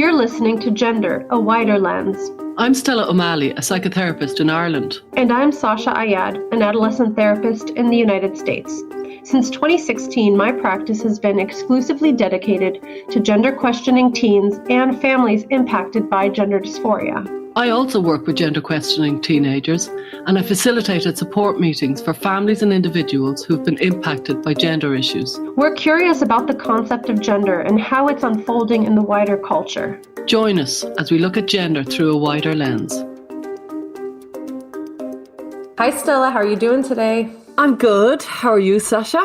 You're listening to Gender, a Wider Lens. I'm Stella O'Malley, a psychotherapist in Ireland. And I'm Sasha Ayad, an adolescent therapist in the United States. Since 2016, my practice has been exclusively dedicated to gender questioning teens and families impacted by gender dysphoria. I also work with gender questioning teenagers, and I facilitated support meetings for families and individuals who've been impacted by gender issues. We're curious about the concept of gender and how it's unfolding in the wider culture. Join us as we look at gender through a wider lens. Hi Stella, how are you doing today? I'm good. How are you, Sasha?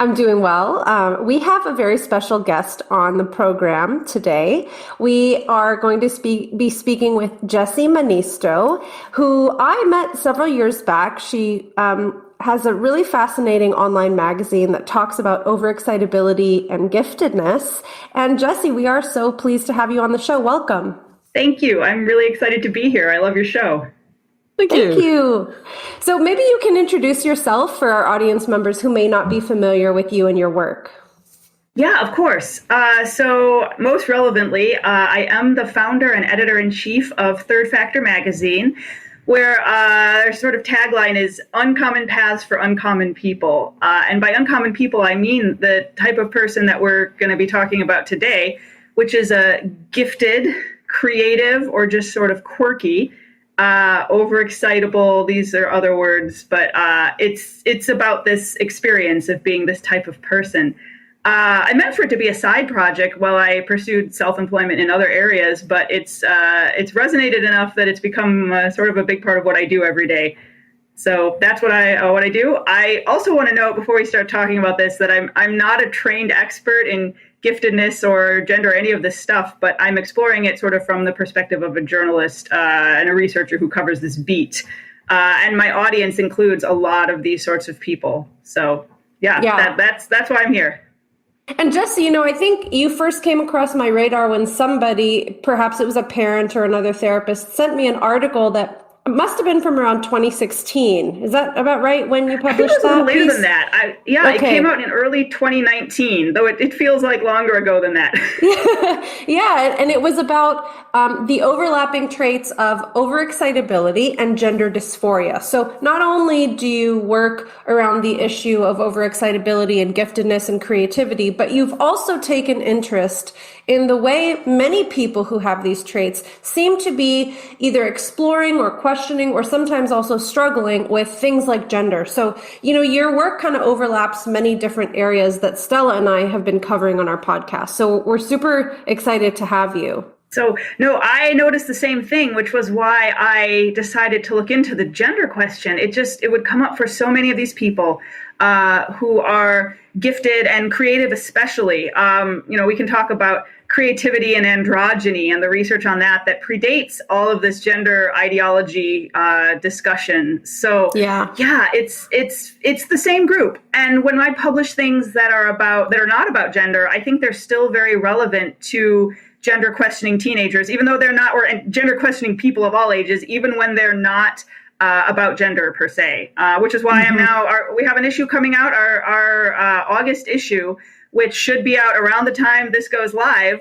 I'm doing well. We have a very special guest on the program today. We are going to be speaking with Jessie Mannisto, who I met several years back. She has a really fascinating online magazine that talks about overexcitability and giftedness. And Jessie, we are so pleased to have you on the show. Welcome. Thank you. I'm really excited to be here. I love your show. Thank you. So maybe you can introduce yourself for our audience members who may not be familiar with you and your work. Yeah, of course. So most relevantly, I am the founder and editor-in-chief of Third Factor magazine, where their sort of tagline is Uncommon Paths for Uncommon People. And by uncommon people, I mean the type of person that we're going to be talking about today, which is a gifted, creative, or just sort of quirky, overexcitable, these are other words, but it's about this experience of being this type of person. I meant for it to be a side project while I pursued self-employment in other areas, but it's resonated enough that it's become sort of a big part of what I do every day. So that's what I do. I also want to note before we start talking about this that I'm not a trained expert in giftedness or gender, any of this stuff, but I'm exploring it sort of from the perspective of a journalist and a researcher who covers this beat. And my audience includes a lot of these sorts of people. So that's why I'm here. And Jessie, I think you first came across my radar when somebody, perhaps it was a parent or another therapist, sent me an article that must have been from around 2016. Is that about right when you published that? I think it was a little later piece? than that. Okay. It came out in early 2019, though it feels like longer ago than that. Yeah, and it was about the overlapping traits of overexcitability and gender dysphoria. So not only do you work around the issue of overexcitability and giftedness and creativity, but you've also taken interest in the way many people who have these traits seem to be either exploring or questioning or sometimes also struggling with things like gender. So, your work kind of overlaps many different areas that Stella and I have been covering on our podcast. So we're super excited to have you. So, no, I noticed the same thing, which was why I decided to look into the gender question. It would come up for so many of these people who are gifted and creative, especially. We can talk about creativity and androgyny and the research on that predates all of this gender ideology discussion. So it's the same group. And when I publish things that are not about gender, I think they're still very relevant to gender questioning teenagers, even though they're not, or gender questioning people of all ages, even when they're not about gender per se, which is why we have an issue coming out, our August issue, which should be out around the time this goes live.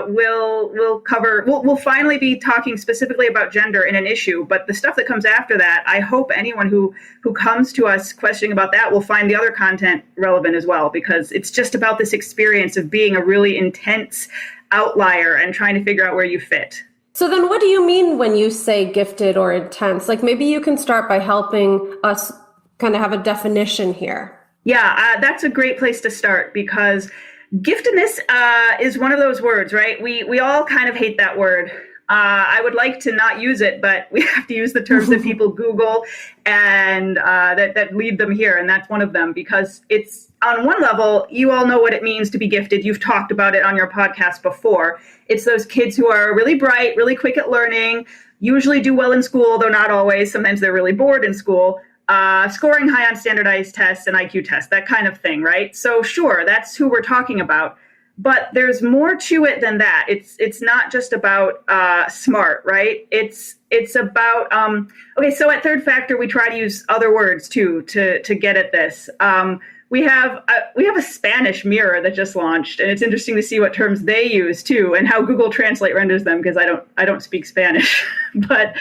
We'll finally be talking specifically about gender in an issue, but the stuff that comes after that, I hope anyone who comes to us questioning about that will find the other content relevant as well, because it's just about this experience of being a really intense outlier and trying to figure out where you fit. So then what do you mean when you say gifted or intense? Like maybe you can start by helping us kind of have a definition here. Yeah, that's a great place to start, because giftedness is one of those words, right? We all kind of hate that word. I would like to not use it, but we have to use the terms that people Google and that lead them here. And that's one of them, because it's, on one level, you all know what it means to be gifted. You've talked about it on your podcast before. It's those kids who are really bright, really quick at learning, usually do well in school, though not always. Sometimes they're really bored in school. Scoring high on standardized tests and IQ tests, that kind of thing, right? So sure, that's who we're talking about. But there's more to it than that. It's not just about smart, right? It's about, so at Third Factor, we try to use other words too to get at this. we have a Spanish mirror that just launched, and it's interesting to see what terms they use too, and how Google Translate renders them, because I don't speak Spanish. But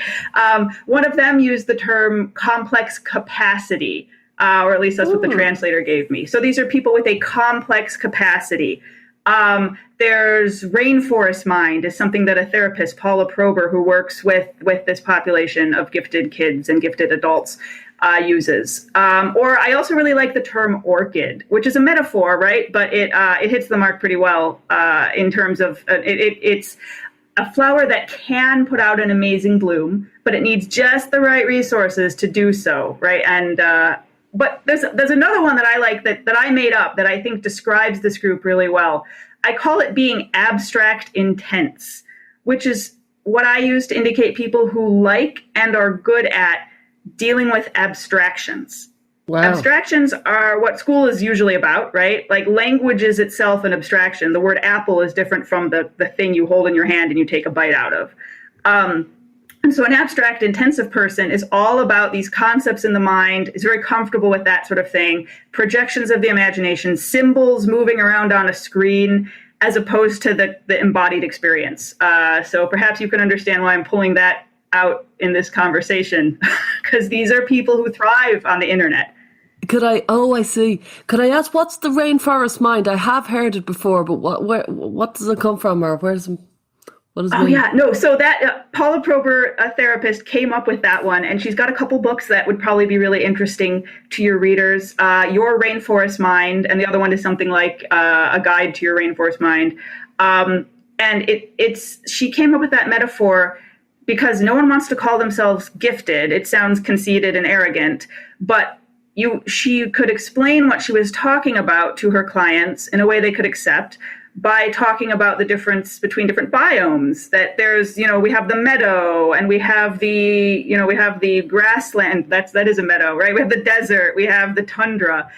one of them used the term complex capacity, or at least that's what the translator gave me. So these are people with a complex capacity. There's Rainforest Mind is something that a therapist, Paula Prober, who works with this population of gifted kids and gifted adults, uses. Or I also really like the term orchid, which is a metaphor, right? But it hits the mark pretty well in terms of it's a flower that can put out an amazing bloom, but it needs just the right resources to do so, right? And but there's another one that I like that I made up that I think describes this group really well. I call it being abstract intense, which is what I use to indicate people who like and are good at dealing with abstractions. Wow. Abstractions are what school is usually about, right? Like language is itself an abstraction. The word apple is different from the thing you hold in your hand and you take a bite out of. And so an abstract intensive person is all about these concepts in the mind, is very comfortable with that sort of thing, projections of the imagination, symbols moving around on a screen, as opposed to the embodied experience. So perhaps you can understand why I'm pulling that out in this conversation, because these are people who thrive on the internet. I see. Could I ask, what's the Rainforest Mind? I have heard it before, but what does it come from, or what does it mean? So that Paula Prober, a therapist, came up with that one, and she's got a couple books that would probably be really interesting to your readers. Your Rainforest Mind, and the other one is something like a guide to your Rainforest Mind. And she came up with that metaphor because no one wants to call themselves gifted. It sounds conceited and arrogant, but she could explain what she was talking about to her clients in a way they could accept by talking about the difference between different biomes. That there's, we have the meadow, and we have the grassland. That is a meadow, right? We have the desert, we have the tundra,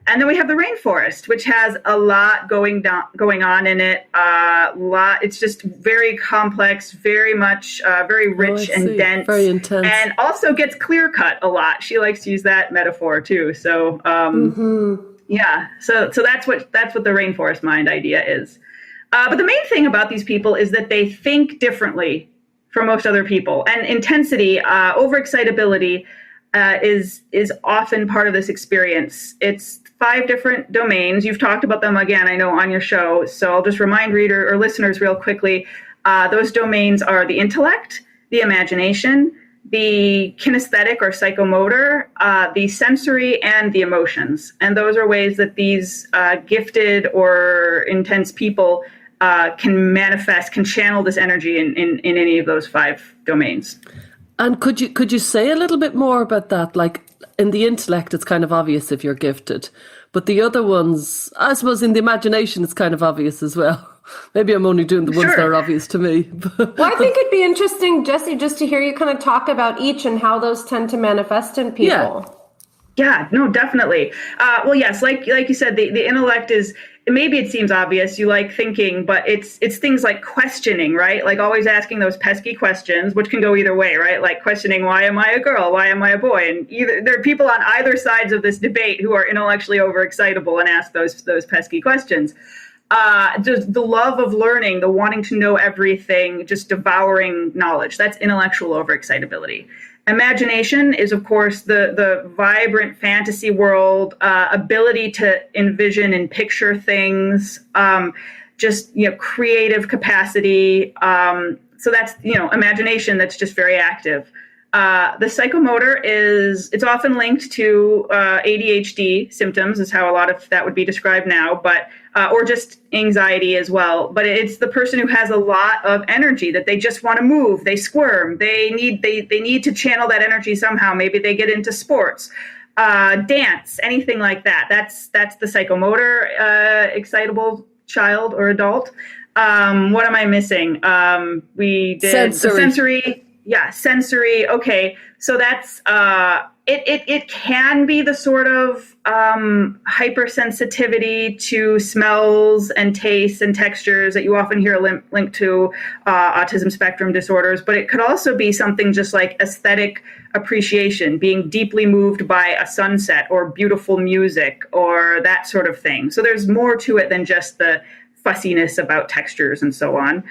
and then we have the rainforest, which has a lot going on in it. It's just very complex, very much, very rich and dense, very intense, and also gets clear cut a lot. She likes to use that metaphor too. So, yeah. So that's what the Rainforest Mind idea is. But the main thing about these people is that they think differently from most other people, and intensity, overexcitability, is often part of this experience. It's 5 different domains. You've talked about them again, I know, on your show. So I'll just remind reader or listeners real quickly. Those domains are the intellect, the imagination, the kinesthetic or psychomotor, the sensory, and the emotions. And those are ways that these gifted or intense people can channel this energy in any of those 5 domains. And could you say a little bit more about that? Like in the intellect, it's kind of obvious if you're gifted, but the other ones, I suppose in the imagination, it's kind of obvious as well. Maybe I'm only doing the ones that are obvious to me. Well, I think it'd be interesting, Jessie, just to hear you kind of talk about each and how those tend to manifest in people. Yeah, no, definitely. Well, yes, like you said, the intellect is, maybe it seems obvious, you like thinking, but it's things like questioning, right? Like always asking those pesky questions, which can go either way, right? Like questioning, why am I a girl? Why am I a boy? And there are people on either sides of this debate who are intellectually overexcitable and ask those pesky questions. Just the love of learning, the wanting to know everything, just devouring knowledge. That's intellectual overexcitability. Imagination is, of course, the vibrant fantasy world, ability to envision and picture things, creative capacity. So that's, imagination that's just very active. The psychomotor it's often linked to ADHD symptoms, is how a lot of that would be described now, but or just anxiety as well. But it's the person who has a lot of energy that they just want to move, they squirm, they need to channel that energy somehow. Maybe they get into sports, dance, anything like that. That's the psychomotor excitable child or adult. What am I missing? We did sensory. Yeah, sensory. Okay, so that's It can be the sort of hypersensitivity to smells and tastes and textures that you often hear linked to autism spectrum disorders, but it could also be something just like aesthetic appreciation, being deeply moved by a sunset or beautiful music or that sort of thing. So there's more to it than just the fussiness about textures and so on.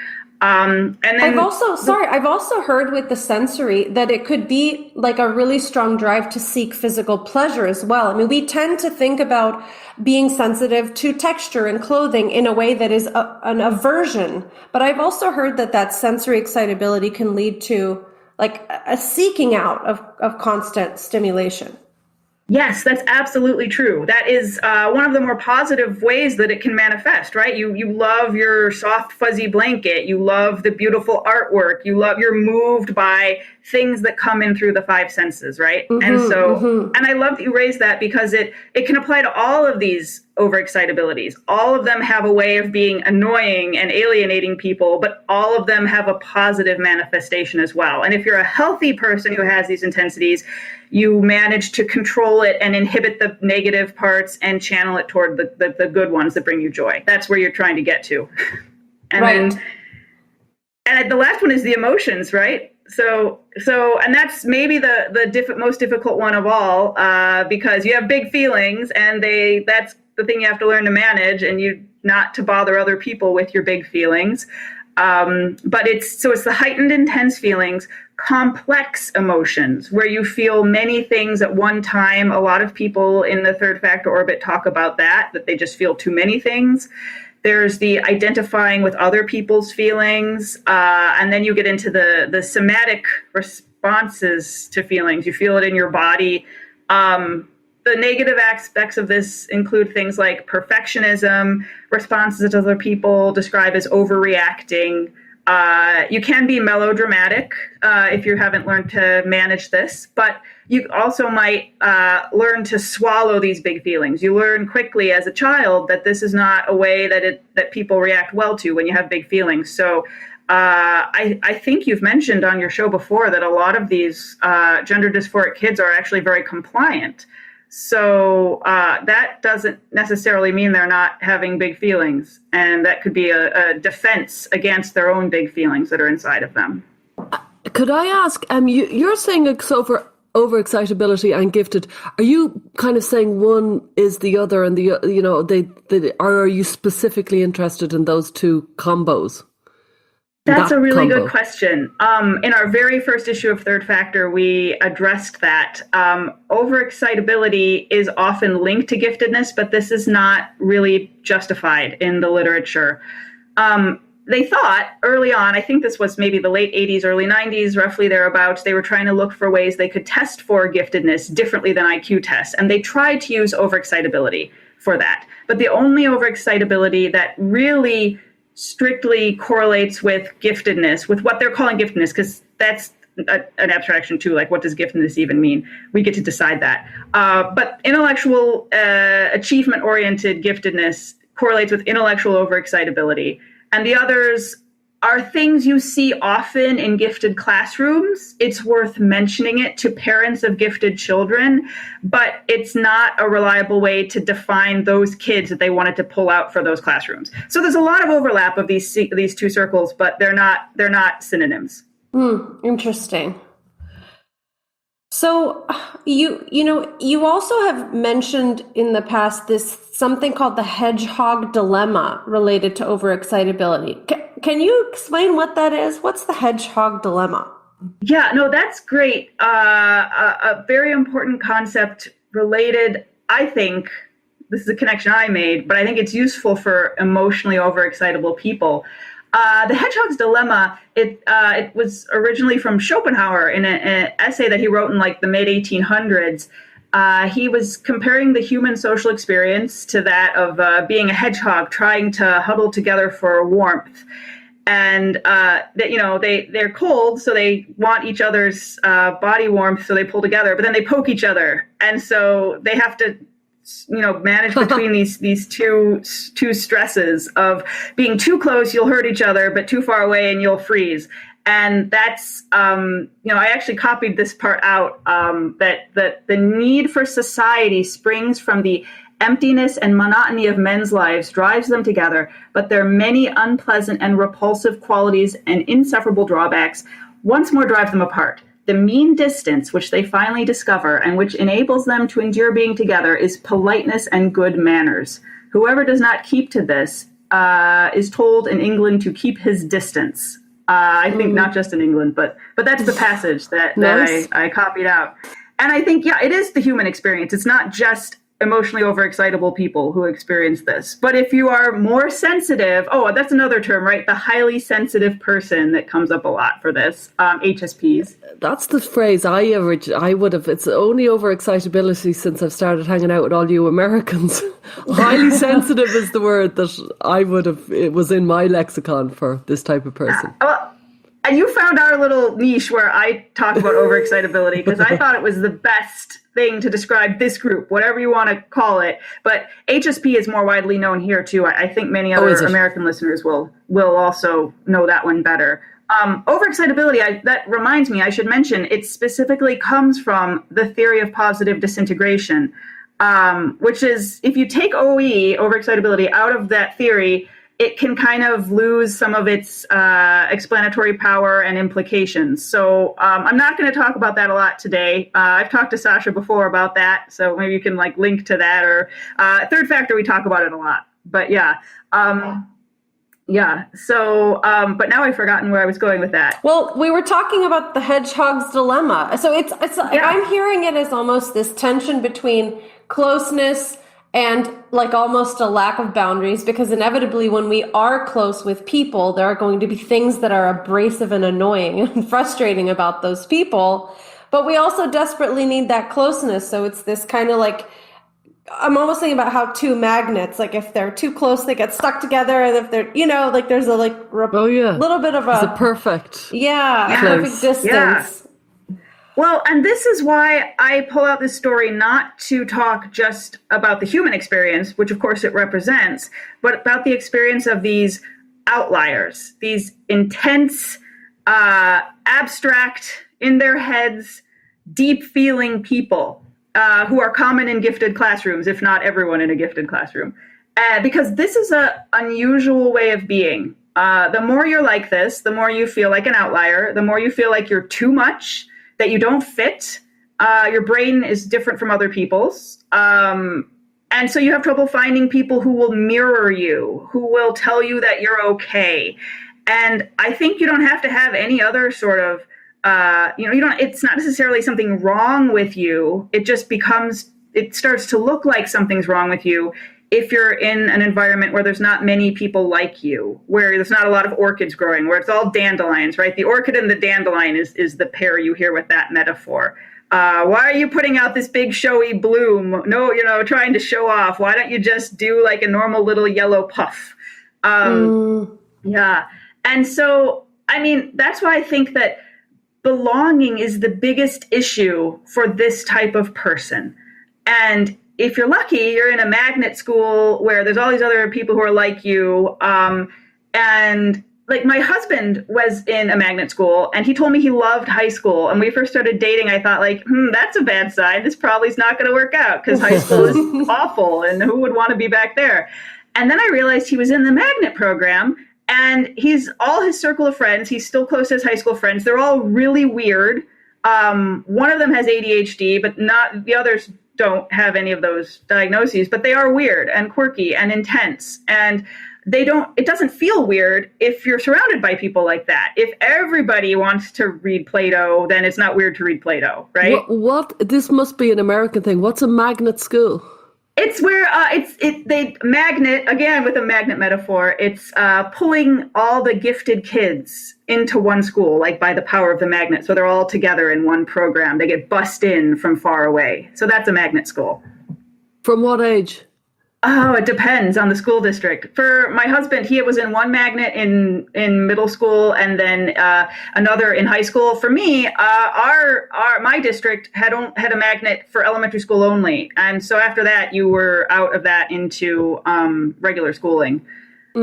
And then I've also heard with the sensory that it could be like a really strong drive to seek physical pleasure as well. I mean, we tend to think about being sensitive to texture and clothing in a way that is an aversion, but I've also heard that sensory excitability can lead to like a seeking out of constant stimulation. Yes, that's absolutely true. That is one of the more positive ways that it can manifest, right? You love your soft, fuzzy blanket. You love the beautiful artwork. You're moved by things that come in through the five senses, right? And I love that you raised that because it can apply to all of these overexcitabilities. All of them have a way of being annoying and alienating people, but all of them have a positive manifestation as well. And if you're a healthy person who has these intensities, you manage to control it and inhibit the negative parts and channel it toward the good ones that bring you joy. That's where you're trying to get to. And the last one is the emotions, right? So, and that's maybe the most difficult one of all, because you have big feelings, and that's the thing you have to learn to manage, and not to bother other people with your big feelings. But it's the heightened, intense feelings, complex emotions, where you feel many things at one time. A lot of people in the third factor orbit talk about that they just feel too many things. There's the identifying with other people's feelings, and then you get into the somatic responses to feelings. You feel it in your body. The negative aspects of this include things like perfectionism, responses to other people describe as overreacting. You can be melodramatic if you haven't learned to manage this, but you also might learn to swallow these big feelings. You learn quickly as a child that this is not a way that people react well to when you have big feelings. So I think you've mentioned on your show before that a lot of these gender dysphoric kids are actually very compliant. So that doesn't necessarily mean they're not having big feelings. And that could be a defense against their own big feelings that are inside of them. Could I ask, you're saying it's overexcitability and gifted. Are you kind of saying one is the other and or are you specifically interested in those two combos? That's a really good question. In our very first issue of Third Factor, we addressed that. Overexcitability is often linked to giftedness, but this is not really justified in the literature. They thought early on, I think this was maybe the late 80s, early 90s, roughly thereabouts, they were trying to look for ways they could test for giftedness differently than IQ tests. And they tried to use overexcitability for that. But the only overexcitability that really strictly correlates with giftedness, with what they're calling giftedness, because that's an abstraction too, like what does giftedness even mean? We get to decide that. But intellectual achievement-oriented giftedness correlates with intellectual overexcitability. And the others are things you see often in gifted classrooms. It's worth mentioning it to parents of gifted children, but it's not a reliable way to define those kids that they wanted to pull out for those classrooms. So there's a lot of overlap of these two circles, but they're not synonyms. Interesting. So you also have mentioned in the past something called the Hedgehog Dilemma related to overexcitability. Can you explain what that is? What's the Hedgehog Dilemma? Yeah, no, that's great. A very important concept related, I think, this is a connection I made, but I think it's useful for emotionally overexcitable people. The Hedgehog's Dilemma, it was originally from Schopenhauer in an essay that he wrote in like the mid-1800s. He was comparing the human social experience to that of being a hedgehog trying to huddle together for warmth. And they're cold, so they want each other's body warmth, so they pull together, but then they poke each other. And so they have to manage between these two stresses of being too close, you'll hurt each other, but too far away and you'll freeze. And that's, I actually copied this part out, that the need for society springs from the emptiness and monotony of men's lives drives them together, but their many unpleasant and repulsive qualities and insufferable drawbacks once more drive them apart. The mean distance which they finally discover and which enables them to endure being together is politeness and good manners. Whoever does not keep to this is told in England to keep his distance. I think not just in England, but that's the passage that Nice. I copied out. And I think, it is the human experience. It's not just emotionally overexcitable people who experience this. But if you are more sensitive, that's another term, right? The highly sensitive person that comes up a lot for this, HSPs. That's the phrase I would have. It's only overexcitability since I've started hanging out with all you Americans. Highly sensitive is the word that I would have. It was in my lexicon for this type of person. And you found our little niche where I talk about overexcitability because I thought it was the best thing to describe this group, whatever you want to call it. But HSP is more widely known here too. I think many other American listeners will also know that one better. Overexcitability, that reminds me, I should mention, it specifically comes from the theory of positive disintegration, which is if you take overexcitability, out of that theory, it can kind of lose some of its explanatory power and implications. So I'm not going to talk about that a lot today. I've talked to Sasha before about that, so maybe you can link to that. Or third factor, we talk about it a lot. But So, but now I've forgotten where I was going with that. Well, we were talking about the Hedgehog's Dilemma. So it's I'm hearing it as almost this tension between closeness and almost a lack of boundaries, because inevitably when we are close with people, there are going to be things that are abrasive and annoying and frustrating about those people. But we also desperately need that closeness. So it's this kind of I'm almost thinking about how two magnets, if they're too close, they get stuck together. And if they're, there's a little bit of it's a perfect. Perfect distance. Yeah. Well, and this is why I pull out this story not to talk just about the human experience, which of course it represents, but about the experience of these outliers, these intense, abstract, in their heads, deep feeling people who are common in gifted classrooms, if not everyone in a gifted classroom. Because this is an unusual way of being. The more you're like this, the more you feel like an outlier, the more you feel like you're too much, that you don't fit. Your brain is different from other people's. And so you have trouble finding people who will mirror you, who will tell you that you're okay. And I think you don't have to have any other sort of, it's not necessarily something wrong with you. It just it starts to look like something's wrong with you if you're in an environment where there's not many people like you, where there's not a lot of orchids growing, where it's all dandelions, right? The orchid and the dandelion is the pair you hear with that metaphor. Why are you putting out this big showy bloom? No, trying to show off. Why don't you just do a normal little yellow puff? Yeah. And so, that's why I think that belonging is the biggest issue for this type of person. And if you're lucky, you're in a magnet school where there's all these other people who are like you. And my husband was in a magnet school and he told me he loved high school. And when we first started dating, I thought that's a bad sign. This probably is not going to work out because high school is awful and who would want to be back there? And then I realized he was in the magnet program and all his circle of friends, he's still close to his high school friends. They're all really weird. One of them has ADHD, but not the others don't have any of those diagnoses, but they are weird and quirky and intense. And it doesn't feel weird if you're surrounded by people like that. If everybody wants to read Plato, then it's not weird to read Plato, right? This must be an American thing. What's a magnet school? It's where they magnet, again with a magnet metaphor, it's pulling all the gifted kids into one school, by the power of the magnet. So they're all together in one program. They get bussed in from far away. So that's a magnet school. From what age? Oh, it depends on the school district. For my husband, he was in one magnet in middle school and then another in high school. For me, my district had a magnet for elementary school only, and so after that, you were out of that into regular schooling.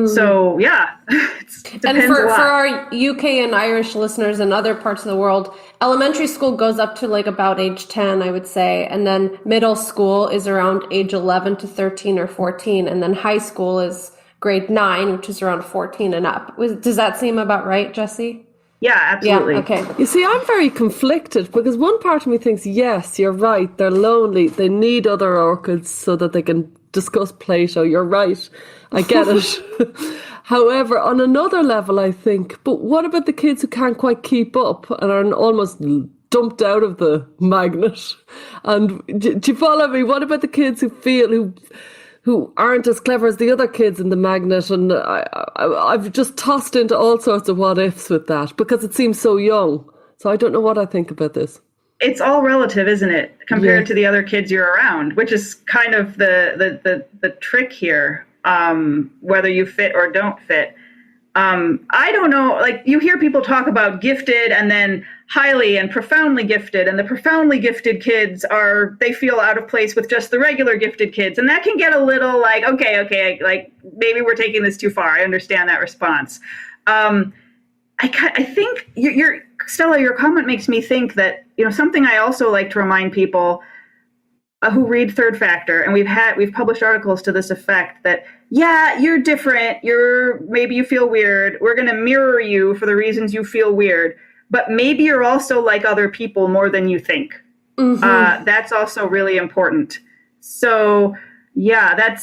So yeah, it depends And for a lot. our UK and Irish listeners in other parts of the world, elementary school goes up to like about age 10, I would say. And then middle school is around age 11 to 13 or 14. And then high school is grade 9, which is around 14 and up. Does that seem about right, Jessie? Yeah, absolutely. Yeah, okay. You see, I'm very conflicted because one part of me thinks, yes, you're right. They're lonely. They need other orchids so that they can discuss Plato. You're right. I get it. However, on another level, I think, but what about the kids who can't quite keep up and are almost dumped out of the magnet? And do you follow me? What about the kids who aren't as clever as the other kids in the magnet? And I've just tossed into all sorts of what ifs with that because it seems so young. So I don't know what I think about this. It's all relative, isn't it, compared to the other kids you're around, which is kind of the trick here, whether you fit or don't fit. I don't know, like you hear people talk about gifted and then highly and profoundly gifted, and the profoundly gifted kids they feel out of place with just the regular gifted kids. And that can get a little like, okay, like maybe we're taking this too far. I understand that response. I think Stella, your comment makes me think that, something I also like to remind people who read Third Factor, and we've published articles to this effect, that yeah, you're different. Maybe you feel weird. We're going to mirror you for the reasons you feel weird, but maybe you're also like other people more than you think. Mm-hmm. That's also really important. So yeah,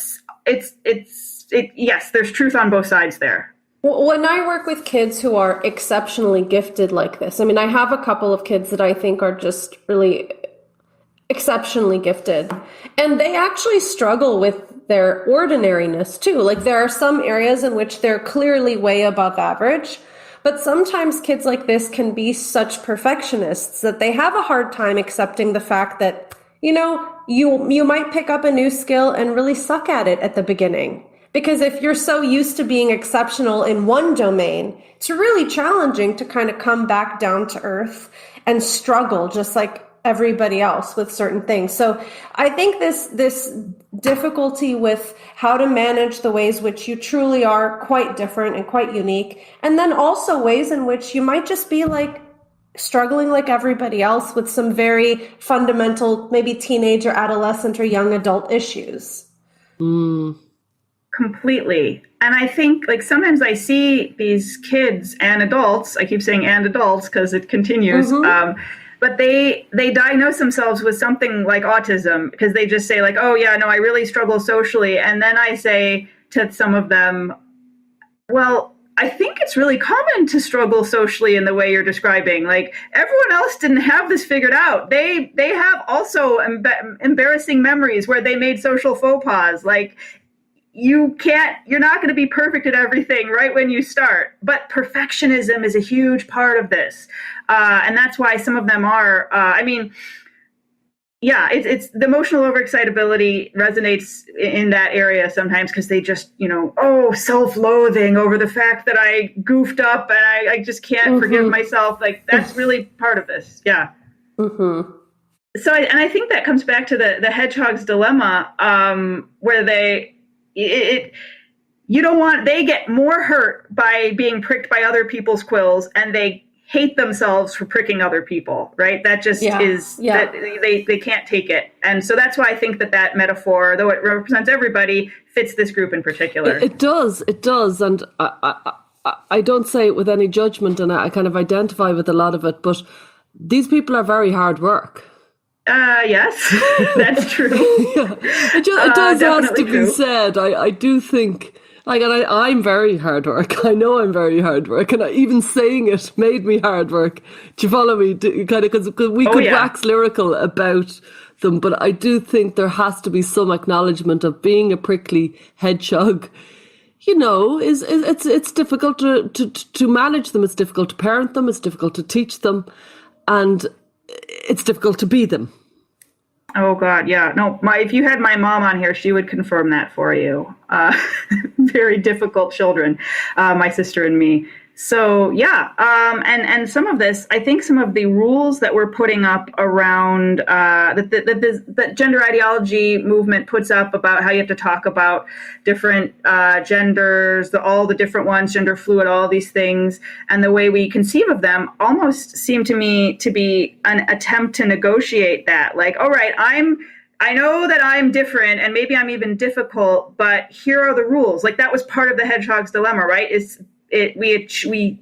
yes, there's truth on both sides there. When I work with kids who are exceptionally gifted like this, I mean, I have a couple of kids that I think are just really exceptionally gifted, and they actually struggle with their ordinariness too. Like there are some areas in which they're clearly way above average, but sometimes kids like this can be such perfectionists that they have a hard time accepting the fact that, you might pick up a new skill and really suck at it at the beginning. Because if you're so used to being exceptional in one domain, it's really challenging to kind of come back down to earth and struggle just like everybody else with certain things. So I think this difficulty with how to manage the ways which you truly are quite different and quite unique, and then also ways in which you might just be like struggling like everybody else with some very fundamental, maybe teenage or adolescent or young adult issues. Completely. And I think like sometimes I see these kids and adults, I keep saying and adults because it continues, but they diagnose themselves with something like autism because they just say like, oh yeah, no, I really struggle socially. And then I say to some of them, well, I think it's really common to struggle socially in the way you're describing. Like everyone else didn't have this figured out. They have also embarrassing memories where they made social faux pas. Like you're not going to be perfect at everything right when you start, but perfectionism is a huge part of this. And that's why some of them are, it's the emotional overexcitability resonates in that area sometimes because they just, self-loathing over the fact that I goofed up and I just can't forgive myself. Like that's really part of this. Yeah. Mm-hmm. So, I think that comes back to the Hedgehog's Dilemma, where they get more hurt by being pricked by other people's quills, and they hate themselves for pricking other people, right? That just that they can't take it. And so that's why I think that metaphor, though it represents everybody, fits this group in particular. It does. And I don't say it with any judgment, and I kind of identify with a lot of it, but these people are very hard work. Yes, that's true. It does have to be said. I do think, like, and I'm very hard work. I know I'm very hard work, and even saying it made me hard work. Do you follow me? Kind of, because we could wax lyrical about them, but I do think there has to be some acknowledgement of being a prickly hedgehog. It's difficult to manage them. It's difficult to parent them. It's difficult to teach them, and it's difficult to be them. Oh God, yeah. No, if you had my mom on here, she would confirm that for you. Very difficult children, my sister and me. So yeah, and some of this, I think, some of the rules that we're putting up around that gender ideology movement puts up about how you have to talk about different genders, all the different ones, gender fluid, all these things, and the way we conceive of them almost seem to me to be an attempt to negotiate that. Like, all right, I know that I'm different and maybe I'm even difficult, but here are the rules. Like that was part of the Hedgehog's Dilemma, right? We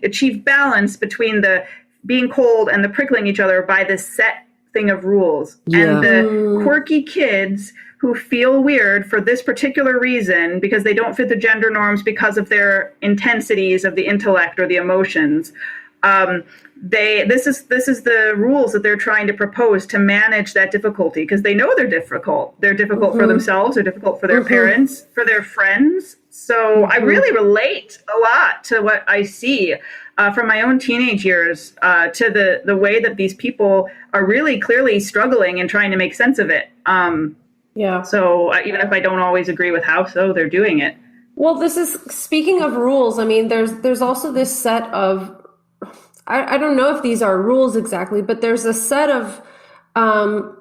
achieve balance between the being cold and the prickling each other by this set thing of rules. Yeah. And the quirky kids who feel weird for this particular reason because they don't fit the gender norms because of their intensities of the intellect or the emotions. This is the rules that they're trying to propose to manage that difficulty because they know they're difficult. They're difficult for themselves. They're difficult for their parents, for their friends. So I really relate a lot to what I see from my own teenage years to the way that these people are really clearly struggling and trying to make sense of it. Yeah. So even if I don't always agree with how so they're doing it. Well, this is speaking of rules. I mean, there's also this set of I don't know if these are rules exactly, but there's a set of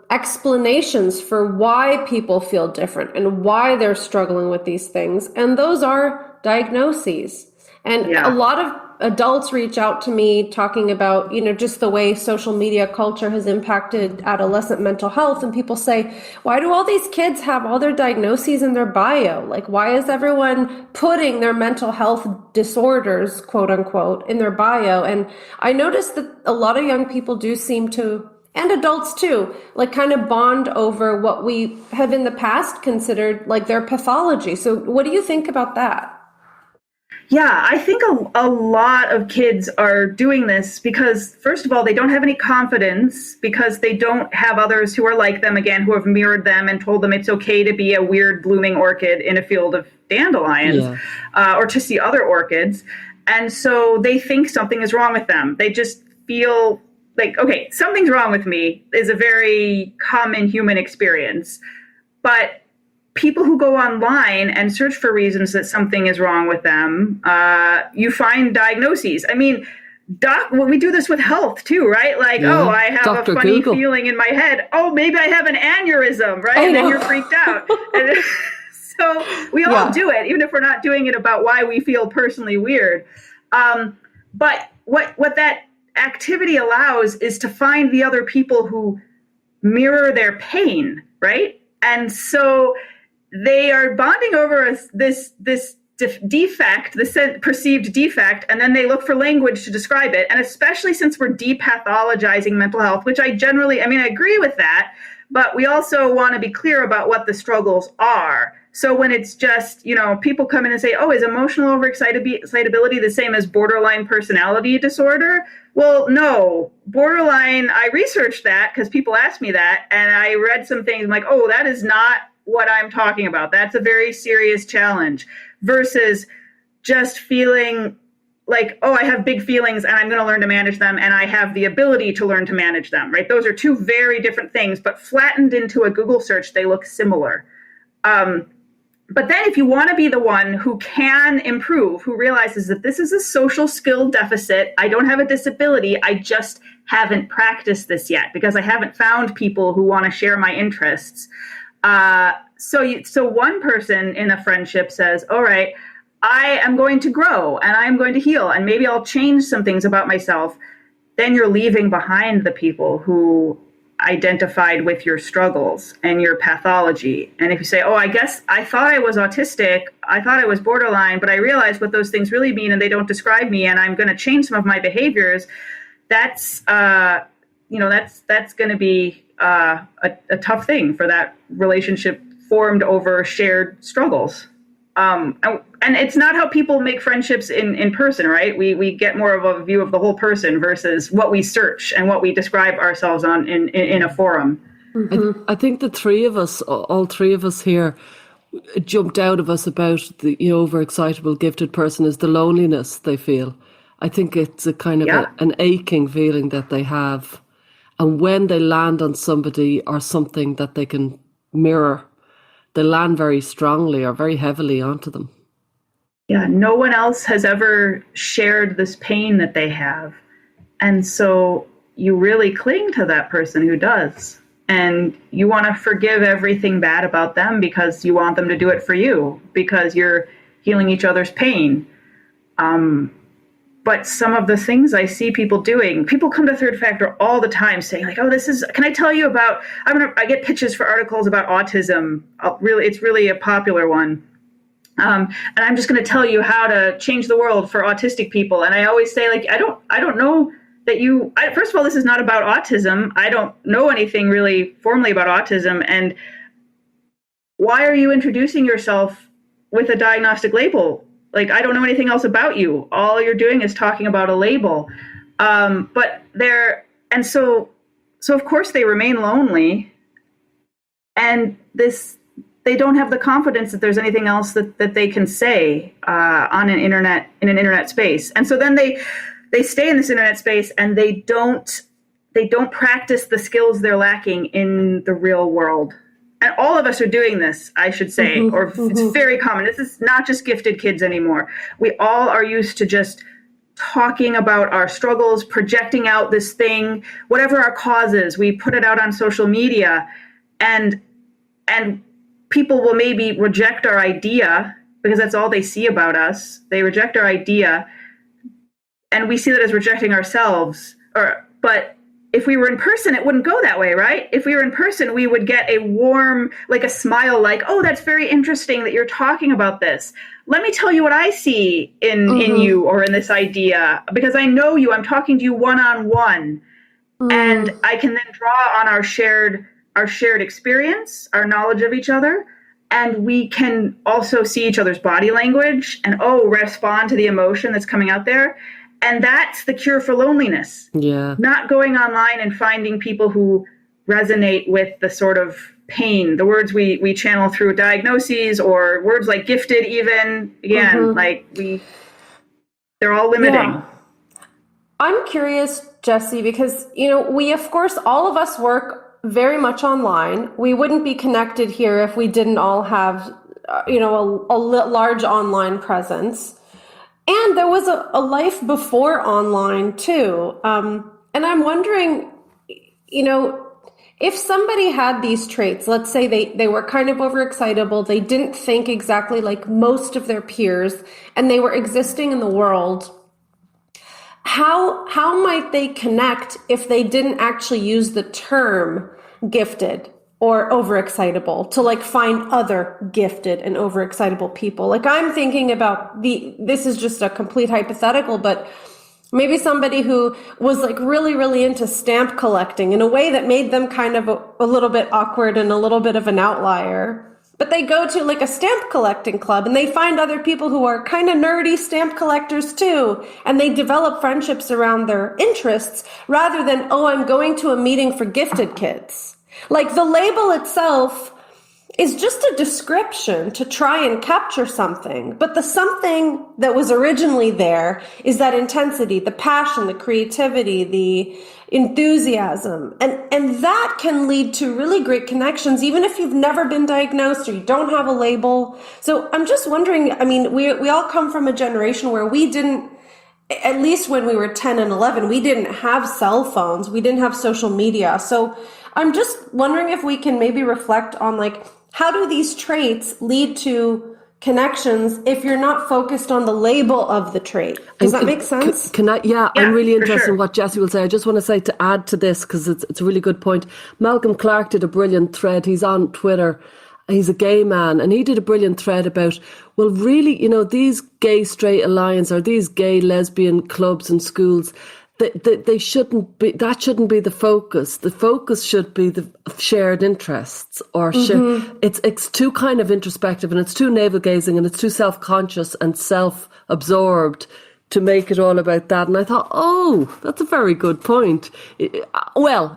explanations for why people feel different and why they're struggling with these things. And those are diagnoses. And a lot of adults reach out to me talking about, just the way social media culture has impacted adolescent mental health. And people say, why do all these kids have all their diagnoses in their bio? Like, why is everyone putting their mental health disorders, quote unquote, in their bio? And I noticed that a lot of young people do seem to, and adults too, like kind of bond over what we have in the past considered like their pathology. So what do you think about that? Yeah, I think a lot of kids are doing this because, first of all, they don't have any confidence because they don't have others who are like them, again, who have mirrored them and told them it's okay to be a weird blooming orchid in a field of dandelions or to see other orchids. And so they think something is wrong with them. They just feel like, okay, something's wrong with me is a very common human experience. But people who go online and search for reasons that something is wrong with them, you find diagnoses. I mean, we do this with health too, right? Like, I have Dr. a funny Google. Feeling in my head. Oh, maybe I have an aneurysm, right? And then you're freaked out. And so we all do it, even if we're not doing it about why we feel personally weird. But what that activity allows is to find the other people who mirror their pain, right? And so they are bonding over this defect, this perceived defect, and then they look for language to describe it. And especially since we're depathologizing mental health, which I agree with that, but we also want to be clear about what the struggles are. So when it's just, people come in and say, oh, is emotional overexcitability the same as borderline personality disorder? Well, no. Borderline, I researched that because people asked me that, and I read some things I'm like, oh, that is not what I'm talking about. That's a very serious challenge versus just feeling like, oh, I have big feelings and I'm going to learn to manage them and I have the ability to learn to manage them, right? Those are two very different things, but flattened into a Google search, they look similar. But then if you want to be the one who can improve, who realizes that this is a social skill deficit, I don't have a disability, I just haven't practiced this yet because I haven't found people who want to share my interests. So one person in a friendship says, all right, I am going to grow and I'm going to heal and maybe I'll change some things about myself. Then you're leaving behind the people who identified with your struggles and your pathology. And if you say, oh, I guess I thought I was autistic, I thought I was borderline, but I realized what those things really mean and they don't describe me and I'm going to change some of my behaviors, that's going to be a tough thing for that relationship formed over shared struggles. And it's not how people make friendships in person, right? We get more of a view of the whole person versus what we search and what we describe ourselves on in a forum. Mm-hmm. I think the three of us, all three of us here, jumped out of us about the overexcitable gifted person is the loneliness they feel. I think it's a kind of an aching feeling that they have. And when they land on somebody or something that they can mirror, they land very strongly or very heavily onto them. Yeah, no one else has ever shared this pain that they have. And so you really cling to that person who does. And you want to forgive everything bad about them because you want them to do it for you, because you're healing each other's pain. But some of the things I see people doing, people come to Third Factor all the time saying like, oh, can I tell you about, I get pitches for articles about autism. It's really a popular one. And I'm just going to tell you how to change the world for autistic people. And I always say, like, I don't know that first of all, this is not about autism. I don't know anything really formally about autism. And why are you introducing yourself with a diagnostic label? Like, I don't know anything else about you. All you're doing is talking about a label. So of course they remain lonely. And they don't have the confidence that there's anything else that they can say in an internet space. And so then they stay in this internet space and they don't practice the skills they're lacking in the real world. And all of us are doing this, I should say, it's very common. This is not just gifted kids anymore. We all are used to just talking about our struggles, projecting out this thing, whatever our cause is, we put it out on social media, and people will maybe reject our idea because that's all they see about us. They reject our idea, and we see that as rejecting ourselves. But if we were in person, it wouldn't go that way, right? If we were in person, we would get a warm, like a smile, like, oh, that's very interesting that you're talking about this. Let me tell you what I see in you or in this idea, because I know you, I'm talking to you one-on-one. And I can then draw on our shared experience, our knowledge of each other, and we can also see each other's body language and, respond to the emotion that's coming out there. And that's the cure for loneliness. Yeah. Not going online and finding people who resonate with the sort of pain, the words we channel through diagnoses, or words like gifted even. Again, they're all limiting. Yeah. I'm curious, Jessie, because, we, of course, all of us work very much online. We wouldn't be connected here if we didn't all have, a large online presence. And there was a life before online too. And I'm wondering, if somebody had these traits, let's say they were kind of overexcitable, they didn't think exactly like most of their peers, and they were existing in the world, how might they connect if they didn't actually use the term gifted or overexcitable to like find other gifted and overexcitable people? Like, I'm thinking about this is just a complete hypothetical, but maybe somebody who was like really, really into stamp collecting in a way that made them kind of a little bit awkward and a little bit of an outlier. But they go to like a stamp collecting club and they find other people who are kind of nerdy stamp collectors too. And they develop friendships around their interests rather than, I'm going to a meeting for gifted kids. Like, the label itself is just a description to try and capture something. But the something that was originally there is that intensity, the passion, the creativity, the enthusiasm. And that can lead to really great connections, even if you've never been diagnosed or you don't have a label. So I'm just wondering, we all come from a generation where we didn't, at least when we were 10 and 11, we didn't have cell phones. We didn't have social media. So I'm just wondering if we can maybe reflect on, like, how do these traits lead to connections if you're not focused on the label of the trait? Does that make sense? I'm really interested in what Jessie will say. I just want to say, to add to this, because it's a really good point. Malcolm Clark did a brilliant thread. He's on Twitter. He's a gay man, and he did a brilliant thread about, well, really, these gay straight alliance or these gay lesbian clubs and schools, they shouldn't be, that shouldn't be the focus. The focus should be the shared interests, or it's too kind of introspective, and it's too navel gazing, and it's too self-conscious and self-absorbed to make it all about that. And I thought, that's a very good point. It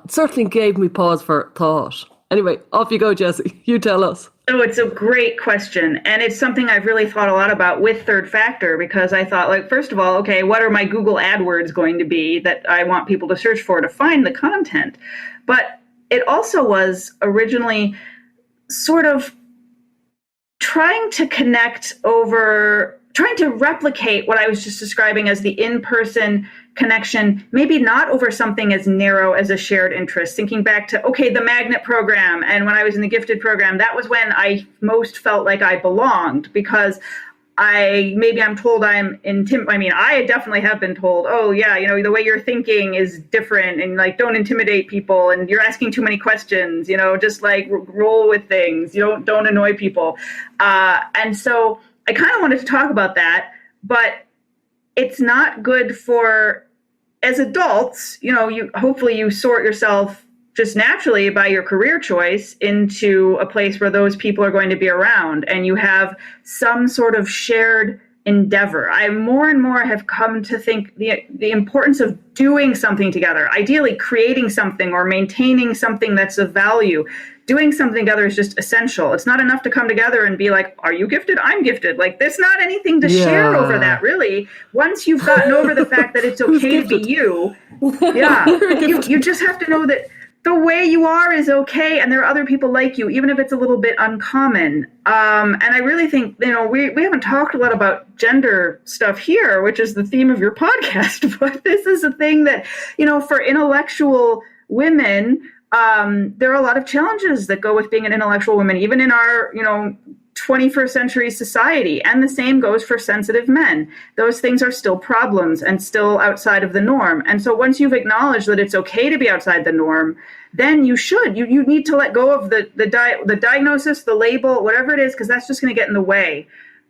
certainly gave me pause for thought. Anyway, off you go, Jessie. You tell us. Oh, it's a great question. And it's something I've really thought a lot about with Third Factor, because I thought, like, first of all, okay, what are my Google AdWords going to be that I want people to search for to find the content? But it also was originally sort of trying to trying to replicate what I was just describing as the in-person connection, maybe not over something as narrow as a shared interest. Thinking back to, okay, the magnet program, and when I was in the gifted program, that was when I most felt like I belonged, because I'm told I definitely have been told, oh yeah, the way you're thinking is different, and like, don't intimidate people, and you're asking too many questions, just like roll with things, don't annoy people. And so I kind of wanted to talk about that, but it's not good for, as adults, hopefully you sort yourself just naturally by your career choice into a place where those people are going to be around, and you have some sort of shared endeavor. I more and more have come to think the importance of doing something together, ideally creating something or maintaining something that's of value. Doing something together is just essential. It's not enough to come together and be like, are you gifted? I'm gifted. Like, there's not anything to share over that, really. Once you've gotten over the fact that it's okay to be you, you just have to know that the way you are is okay, and there are other people like you, even if it's a little bit uncommon. And I really think, we haven't talked a lot about gender stuff here, which is the theme of your podcast, but this is a thing that, for intellectual women, there are a lot of challenges that go with being an intellectual woman, even in our, 21st century society. And the same goes for sensitive men. Those things are still problems and still outside of the norm. And so once you've acknowledged that it's okay to be outside the norm, then you need to let go of the diagnosis, the label, whatever it is, because that's just going to get in the way.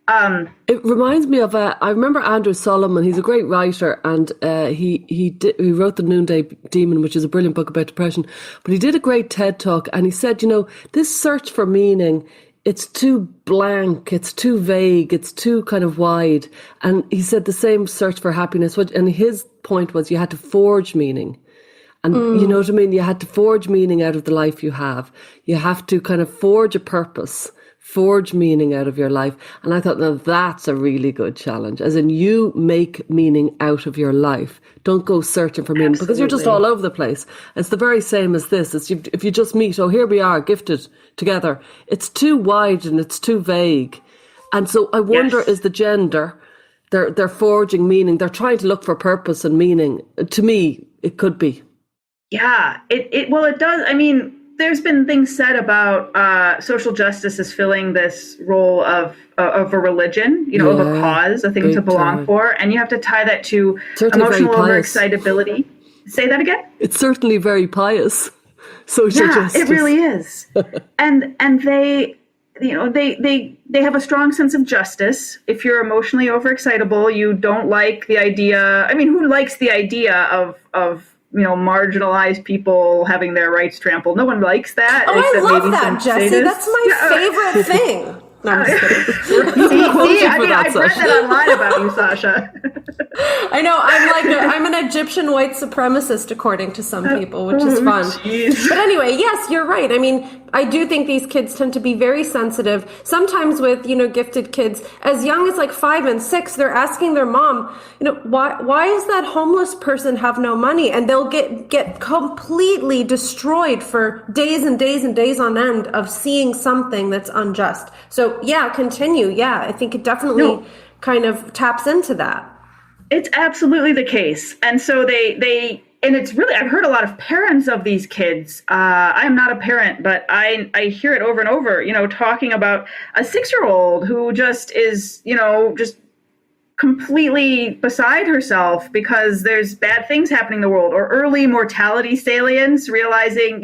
It reminds me of I remember Andrew Solomon. He's a great writer, and he wrote The Noonday Demon, which is a brilliant book about depression. But he did a great TED talk, and he said, this search for meaning, it's too blank, it's too vague, it's too kind of wide. And he said the same search for happiness. And his point was you had to forge meaning. And you know what I mean? You had to forge meaning out of the life you have. You have to kind of forge a purpose, forge meaning out of your life. And I thought, now that's a really good challenge. As in, you make meaning out of your life. Don't go searching for meaning. Absolutely. Because you're just all over the place. It's the very same as this. If you just meet, here we are, gifted together. It's too wide and it's too vague. And so I wonder, is the gender, they're forging meaning. They're trying to look for purpose and meaning. To me, it could be. Yeah, it does. I mean, there's been things said about social justice as filling this role of a religion, of a cause, a thing to belong for. And you have to tie that to certainly emotional overexcitability. Say that again? It's certainly very pious. Social justice. It really is. and they, they have a strong sense of justice. If you're emotionally overexcitable, you don't like the idea. I mean, who likes the idea of marginalized people having their rights trampled? No one likes that. Oh, I love that, Jessie. That's my favorite thing. No, I'm just kidding. I've read that online about you, Sasha. I know. I'm an Egyptian white supremacist, according to some people, which is fun. Geez. But anyway, yes, you're right. I mean, I do think these kids tend to be very sensitive. Sometimes with, gifted kids, as young as like 5 and 6, they're asking their mom, why does that homeless person have no money? And they'll get completely destroyed for days and days and days on end of seeing something that's unjust. So yeah, continue. Yeah, I think it definitely kind of taps into that. It's absolutely the case. And so and it's really, I've heard a lot of parents of these kids. I'm not a parent, but I hear it over and over, talking about a 6-year-old who just is, just completely beside herself because there's bad things happening in the world, or early mortality salience, realizing,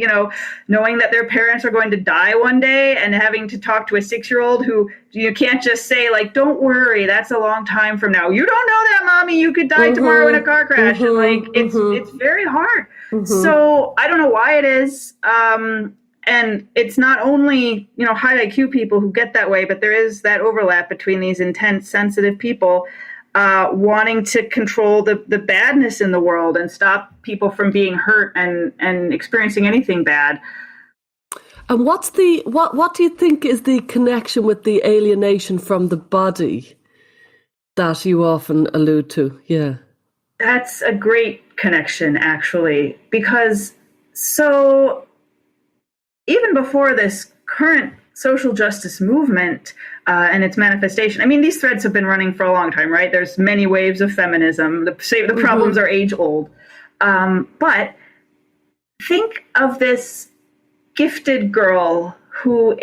knowing that their parents are going to die one day and having to talk to a 6-year-old who you can't just say, like, don't worry, that's a long time from now. You don't know that, mommy, you could die tomorrow in a car crash. And like, it's very hard. So I don't know why it is. And it's not only, high IQ people who get that way, but there is that overlap between these intense, sensitive people wanting to control the badness in the world and stop people from being hurt and experiencing anything bad. And what do you think is the connection with the alienation from the body that you often allude to? Yeah. That's a great connection, actually, because so even before this current social justice movement and its manifestation, I mean, these threads have been running for a long time, right? There's many waves of feminism. The problems are age old. But think of this gifted girl who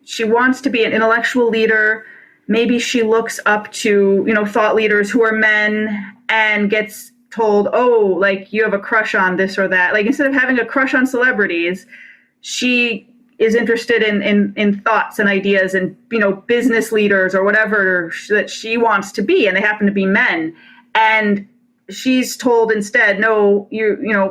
she wants to be an intellectual leader. Maybe she looks up to, thought leaders who are men and gets told, oh, like you have a crush on this or that. Like instead of having a crush on celebrities, she is interested in thoughts and ideas and, business leaders or whatever that she wants to be. And they happen to be men. And she's told instead, no,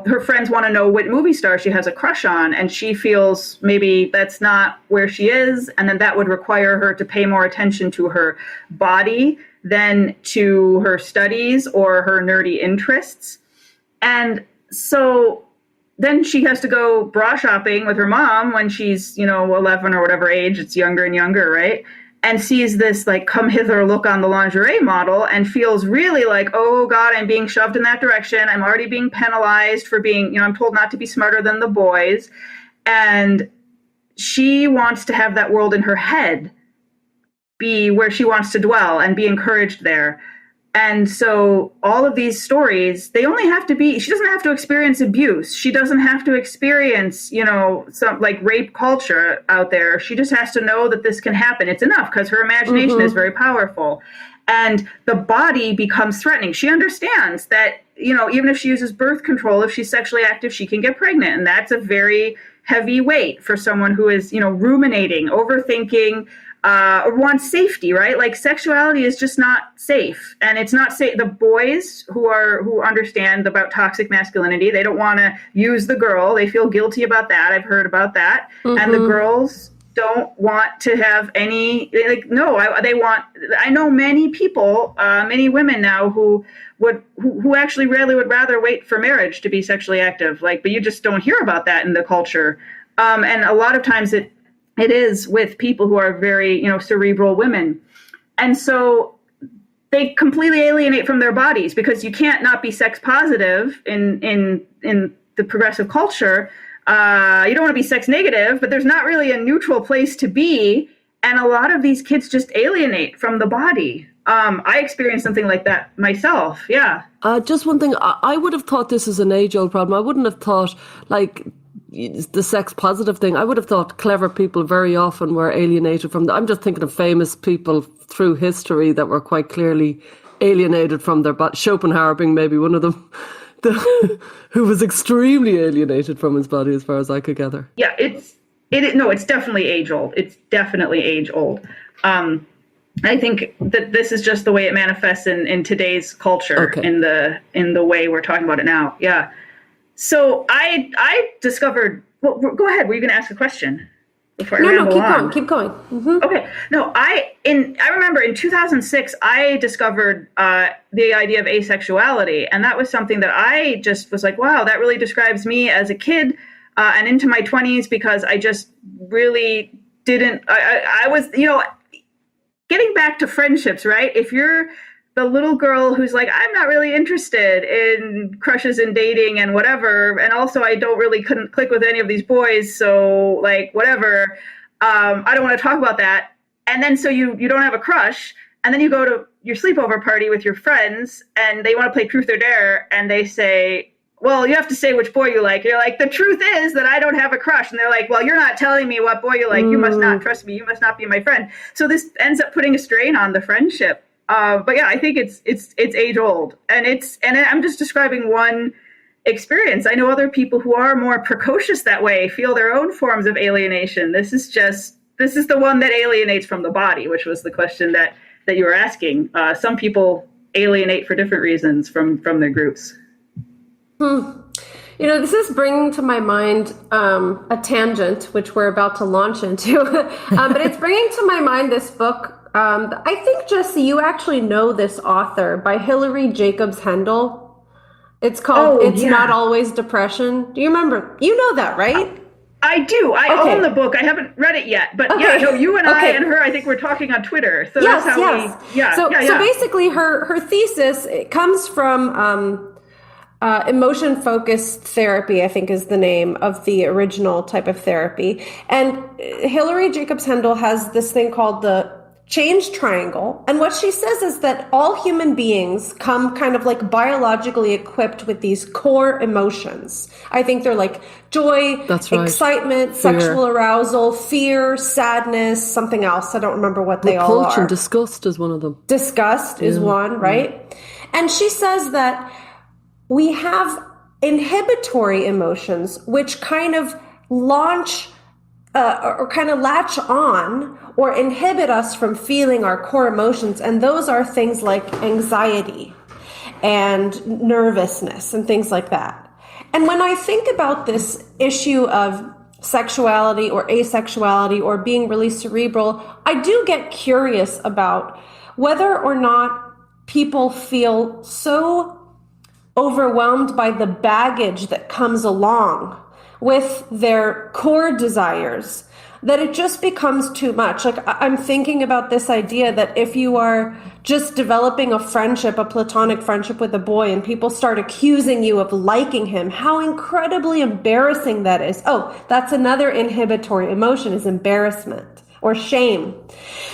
her friends want to know what movie star she has a crush on. And she feels maybe that's not where she is. And then that would require her to pay more attention to her body than to her studies or her nerdy interests. And so then she has to go bra shopping with her mom when she's, 11 or whatever age, it's younger and younger, right? And sees this like come hither look on the lingerie model and feels really like, oh God, I'm being shoved in that direction. I'm already being penalized for being, I'm told not to be smarter than the boys. And she wants to have that world in her head be where she wants to dwell and be encouraged there. And so all of these stories, she doesn't have to experience abuse. She doesn't have to experience, some like rape culture out there. She just has to know that this can happen. It's enough because her imagination is very powerful. And the body becomes threatening. She understands that, even if she uses birth control, if she's sexually active, she can get pregnant. And that's a very heavy weight for someone who is, ruminating, overthinking, or wants safety, right? Like sexuality is just not safe, and it's not safe. The boys who understand about toxic masculinity, they don't want to use the girl. They feel guilty about that. I've heard about that. And the girls don't want to have any. They want. I know many people, many women now who actually really would rather wait for marriage to be sexually active. But you just don't hear about that in the culture. And a lot of times it is with people who are very, cerebral women. And so they completely alienate from their bodies because you can't not be sex positive in the progressive culture. You don't want to be sex negative, but there's not really a neutral place to be. And a lot of these kids just alienate from the body. I experienced something like that myself. Yeah. Just one thing. I would have thought this is an age-old problem. I wouldn't have thought the sex positive thing. I would have thought clever people very often were alienated from I'm just thinking of famous people through history that were quite clearly alienated from their body. Schopenhauer being maybe one of them, who was extremely alienated from his body as far as I could gather. Yeah, it's definitely age old. It's definitely age old. I think that this is just the way it manifests in today's culture, in the way we're talking about it now. Yeah. So I discovered. Well, go ahead. Were you going to ask a question before I ramble on? Keep going. Okay. No, I remember in 2006 I discovered the idea of asexuality, and that was something that I just was like, wow, that really describes me as a kid and into my 20s, because I just really didn't. I was, getting back to friendships, right? If you're the little girl who's like, I'm not really interested in crushes and dating and whatever, and also I couldn't click with any of these boys, so whatever, I don't want to talk about that. And then so you don't have a crush, and then you go to your sleepover party with your friends and they want to play truth or dare, and they say, well, you have to say which boy you like. You're like, the truth is that I don't have a crush. And they're like, well, you're not telling me what boy you like. You must not trust me. You must not be my friend. So this ends up putting a strain on the friendship. But yeah, I think it's age old, and I'm just describing one experience. I know other people who are more precocious that way feel their own forms of alienation. This is the one that alienates from the body, which was the question that you were asking. Some people alienate for different reasons from their groups. This is bringing to my mind a tangent, which we're about to launch into, but it's bringing to my mind this book. I think, Jessie, you actually know this author, by Hilary Jacobs Hendel. It's called Not Always Depression. Do you remember? You know that, right? I do. I Okay. own the book. I haven't read it yet, but Okay. yeah, no, you and I Okay. and her, I think we're talking on Twitter. So Yes, that's how yes. So basically, her thesis, it comes from emotion-focused therapy, I think is the name of the original type of therapy. And Hilary Jacobs Hendel has this thing called the change triangle. And what she says is that all human beings come kind of like biologically equipped with these core emotions. I think they're like joy, That's right. excitement, Fear. sexual arousal, fear, sadness, something else. I don't remember what they all Repulsion, are. disgust is one of them. Disgust is one, right? And she says that we have inhibitory emotions, which kind of launch or kind of latch on or inhibit us from feeling our core emotions. And those are things like anxiety and nervousness and things like that. And when I think about this issue of sexuality or asexuality or being really cerebral, I do get curious about whether or not people feel so overwhelmed by the baggage that comes along with their core desires that it just becomes too much. Like, I'm thinking about this idea that if you are just developing a friendship, a platonic friendship with a boy, and people start accusing you of liking him, how incredibly embarrassing that is. Oh, that's another inhibitory emotion, is embarrassment or shame.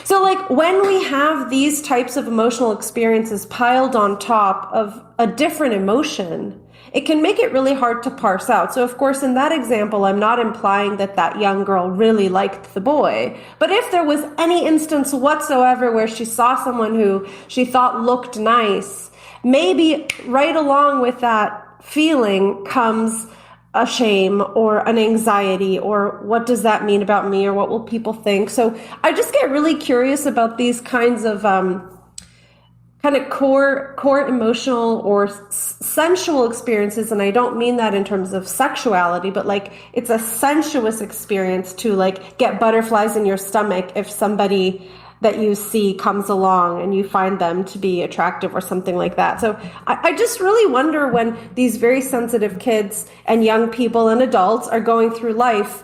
So like when we have these types of emotional experiences piled on top of a different emotion, it can make it really hard to parse out. So of course, in that example, I'm not implying that that young girl really liked the boy. But if there was any instance whatsoever where she saw someone who she thought looked nice, maybe right along with that feeling comes a shame or an anxiety or what does that mean about me or what will people think? So I just get really curious about these kinds of kind of core emotional or sensual experiences. And I don't mean that in terms of sexuality, but like it's a sensuous experience to like get butterflies in your stomach if somebody that you see comes along and you find them to be attractive or something like that. So I just really wonder when these very sensitive kids and young people and adults are going through life,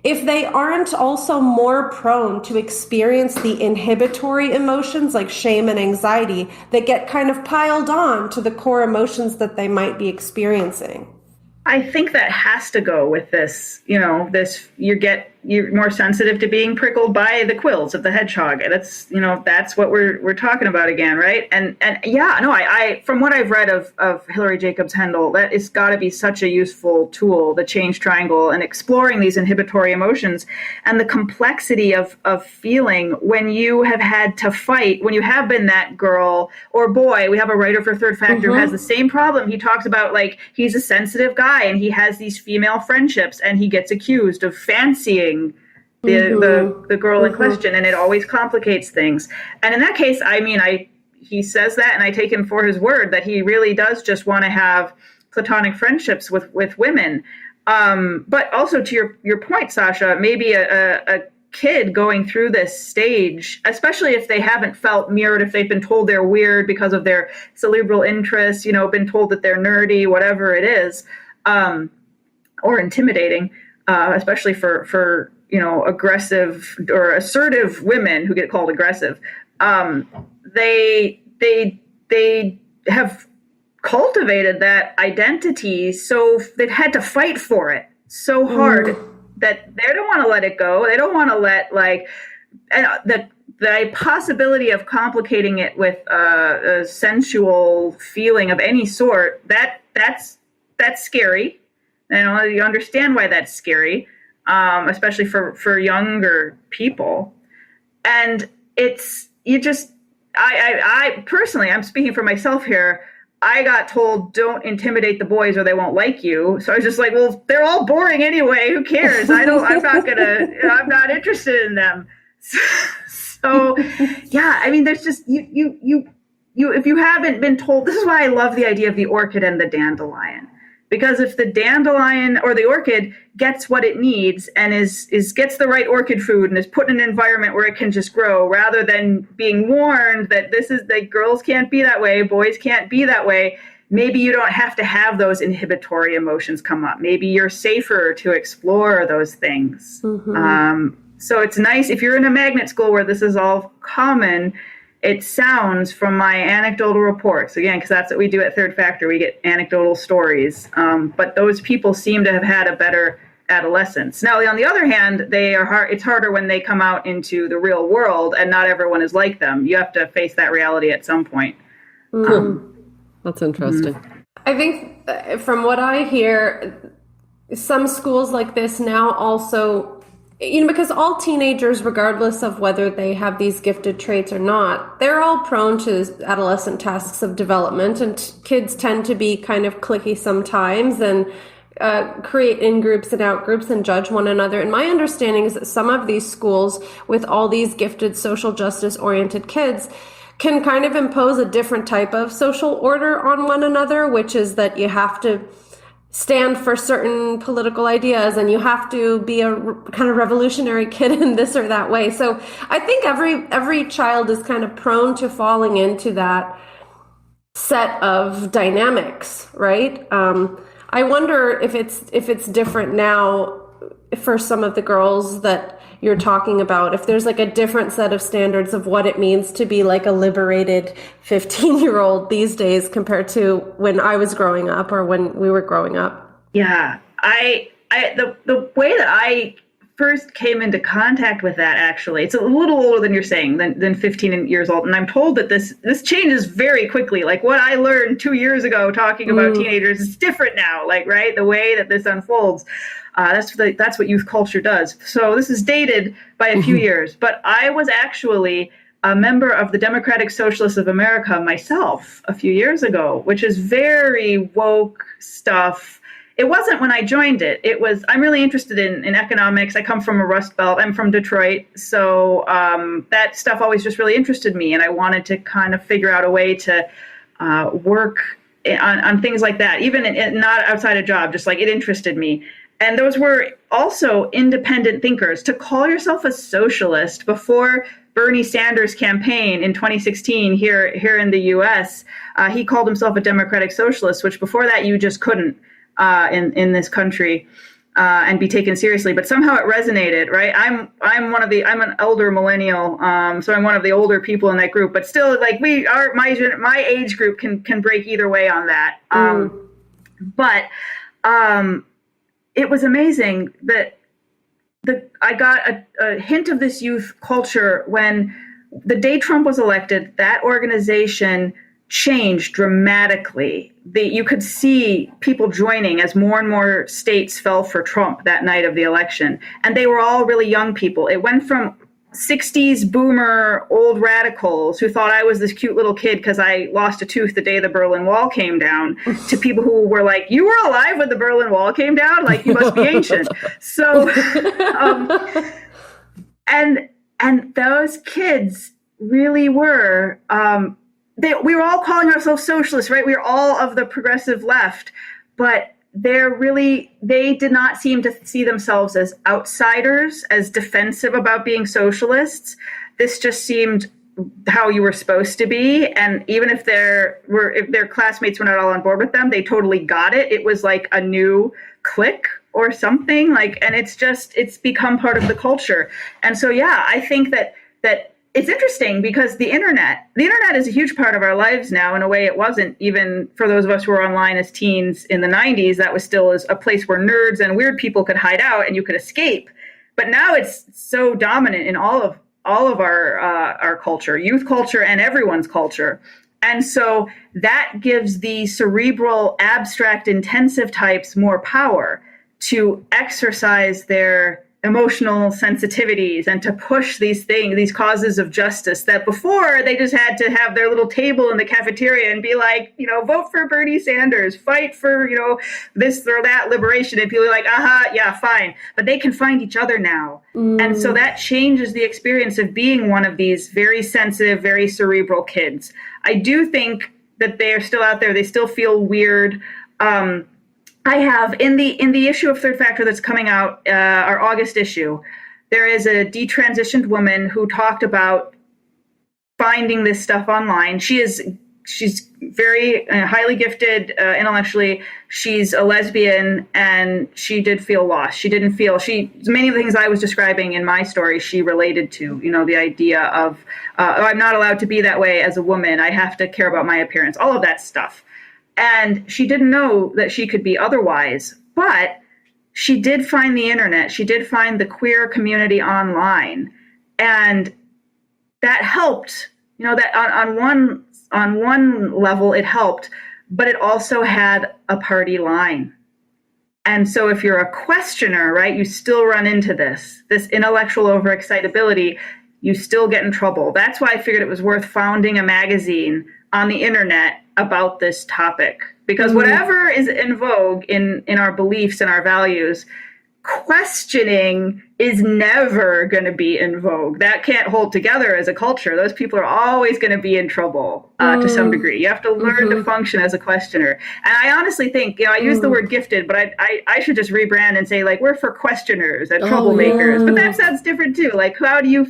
if they aren't also more prone to experience the inhibitory emotions like shame and anxiety that get kind of piled on to the core emotions that they might be experiencing. I think that has to go with this, you're more sensitive to being prickled by the quills of the hedgehog. That's what we're talking about again, right? And yeah, no, I from what I've read of Hilary Jacobs Hendel, that it's got to be such a useful tool, the change triangle, and exploring these inhibitory emotions and the complexity of feeling when you have had to fight, when you have been that girl or boy. We have a writer for Third Factor who has the same problem. He talks about like he's a sensitive guy and he has these female friendships and he gets accused of fancying the girl in question, and it always complicates things. And in that case, I mean, he says that, and I take him for his word that he really does just want to have platonic friendships with women. But also to your point, Sasha, maybe a kid going through this stage, especially if they haven't felt mirrored, if they've been told they're weird because of their cerebral interests, been told that they're nerdy, whatever it is, or intimidating. Especially for aggressive or assertive women who get called aggressive, they have cultivated that identity, so they've had to fight for it so hard that they don't want to let it go. They don't want to let the possibility of complicating it with a sensual feeling of any sort. That's scary. And you understand why that's scary, especially for younger people. And I personally, I'm speaking for myself here, I got told don't intimidate the boys or they won't like you. So I was just like, well, they're all boring anyway. Who cares? I'm not interested in them. So yeah, I mean, there's just, you, if you haven't been told, this is why I love the idea of the orchid and the dandelion. Because if the dandelion or the orchid gets what it needs and gets the right orchid food and is put in an environment where it can just grow, rather than being warned that this is like girls can't be that way, boys can't be that way, maybe you don't have to have those inhibitory emotions come up. Maybe you're safer to explore those things. So it's nice if you're in a magnet school where this is all common. It sounds from my anecdotal reports, again, because that's what we do at Third Factor, we get anecdotal stories. But those people seem to have had a better adolescence. Now, on the other hand, it's harder when they come out into the real world, and not everyone is like them. You have to face that reality at some point. That's interesting. I think from what I hear, some schools like this now also, because all teenagers, regardless of whether they have these gifted traits or not, they're all prone to adolescent tasks of development, and kids tend to be kind of cliquey sometimes and create in-groups and out-groups and judge one another. And my understanding is that some of these schools with all these gifted social justice-oriented kids can kind of impose a different type of social order on one another, which is that you have to stand for certain political ideas and you have to be a kind of revolutionary kid in this or that way. So I think every child is kind of prone to falling into that set of dynamics, right? I wonder if it's different now for some of the girls that you're talking about, if there's like a different set of standards of what it means to be like a liberated 15-year-old these days compared to when I was growing up or when we were growing up. Yeah, the way that I first came into contact with that, actually, it's a little older than you're saying, than 15 years old. And I'm told that this changes very quickly. Like what I learned 2 years ago talking about teenagers is different now, like, right? The way that this unfolds. That's what youth culture does. So this is dated by a few years, but I was actually a member of the Democratic Socialists of America myself a few years ago, which is very woke stuff. It wasn't when I joined it. I'm really interested in economics. I come from a Rust Belt. I'm from Detroit. So that stuff always just really interested me. And I wanted to kind of figure out a way to work on things like that, even not outside a job, just like it interested me. And those were also independent thinkers. To call yourself a socialist before Bernie Sanders' campaign in 2016 here in the U.S., he called himself a democratic socialist, which before that you just couldn't in this country and be taken seriously. But somehow it resonated, right? I'm an elder millennial, so I'm one of the older people in that group. But still, like my age group can break either way on that. But it was amazing that I got a hint of this youth culture when the day Trump was elected. That organization changed dramatically. You could see people joining as more and more states fell for Trump that night of the election. And they were all really young people. It went from 60s boomer old radicals who thought I was this cute little kid because I lost a tooth the day the Berlin Wall came down to people who were like, you were alive when the Berlin Wall came down? Like, you must be ancient. So, and those kids really were, we were all calling ourselves socialists, right? We were all of the progressive left, but they did not seem to see themselves as outsiders, as defensive about being socialists. This just seemed how you were supposed to be. And even if their classmates were not all on board with them, they totally got it. It was like a new clique or something, and it's become part of the culture. And so, yeah, I think that it's interesting because the internet is a huge part of our lives now in a way it wasn't even for those of us who were online as teens in the 90s. That was still a place where nerds and weird people could hide out and you could escape. But now it's so dominant in all of our culture, youth culture and everyone's culture. And so that gives the cerebral, abstract, intensive types more power to exercise their emotional sensitivities and to push these causes of justice that before they just had to have their little table in the cafeteria and be like, vote for Bernie Sanders, fight for, this or that liberation. And people are like, yeah, fine. But they can find each other now. And so that changes the experience of being one of these very sensitive, very cerebral kids. I do think that they are still out there. They still feel weird. I have in the issue of Third Factor that's coming out, our August issue, there is a detransitioned woman who talked about finding this stuff online. She she's very highly gifted intellectually. She's a lesbian, and she did feel lost. She didn't feel many of the things I was describing in my story, she related to, the idea of, I'm not allowed to be that way as a woman. I have to care about my appearance, all of that stuff. And she didn't know that she could be otherwise, but she did find the internet. She did find the queer community online, and that helped. That on one level it helped, but it also had a party line. And so if you're a questioner, right, you still run into this intellectual overexcitability. You still get in trouble. That's why I figured it was worth founding a magazine on the internet about this topic, because whatever is in vogue in our beliefs and our values, questioning is never going to be in vogue. That can't hold together as a culture. Those people are always going to be in trouble to some degree. You have to learn to function as a questioner. And I honestly think, I use the word gifted, but I should just rebrand and say, we're for questioners and troublemakers. But that sounds different too. How do you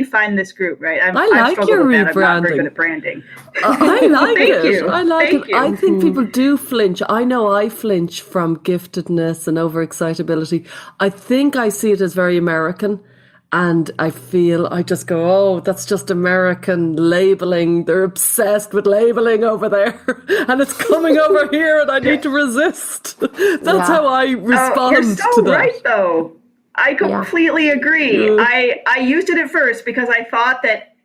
find this group, right? I like your rebranding. I'm not very good at branding. I like Thank it. you. I like Thank it. you. I think people do flinch. I know I flinch from giftedness and overexcitability. I think I see it as very American, and I just go, oh, that's just American labeling. They're obsessed with labeling over there, and it's coming over here, and I need to resist. That's how I respond you're so to that. Right, though. I completely agree. I used it at first because I thought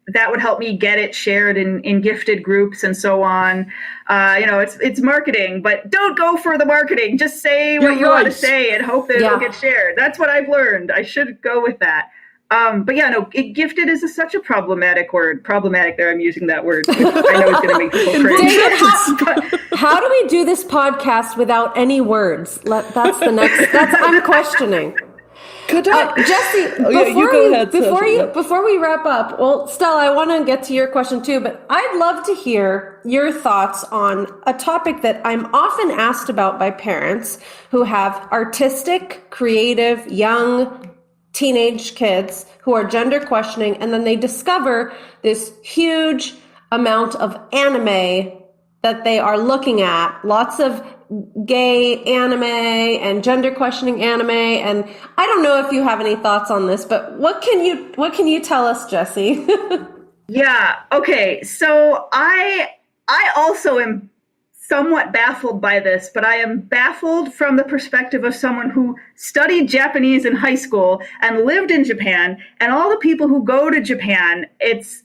that would help me get it shared in gifted groups and so on. It's marketing, but don't go for the marketing. Just say what you want to say and hope that it'll get shared. That's what I've learned. I should go with that. Gifted is such a problematic word. Problematic there, I'm using that word. I know it's going to make people cringe. David, how do we do this podcast without any words? That's the next, I'm questioning. Jessie, before we wrap up, well, Stella, I want to get to your question too, but I'd love to hear your thoughts on a topic that I'm often asked about by parents who have artistic, creative, young, teenage kids who are gender questioning, and then they discover this huge amount of anime that they are looking at, lots of gay anime and gender questioning anime. And I don't know if you have any thoughts on this, but what can you tell us, Jessie? Yeah. Okay. So I also am somewhat baffled by this, but I am baffled from the perspective of someone who studied Japanese in high school and lived in Japan, and all the people who go to Japan, it's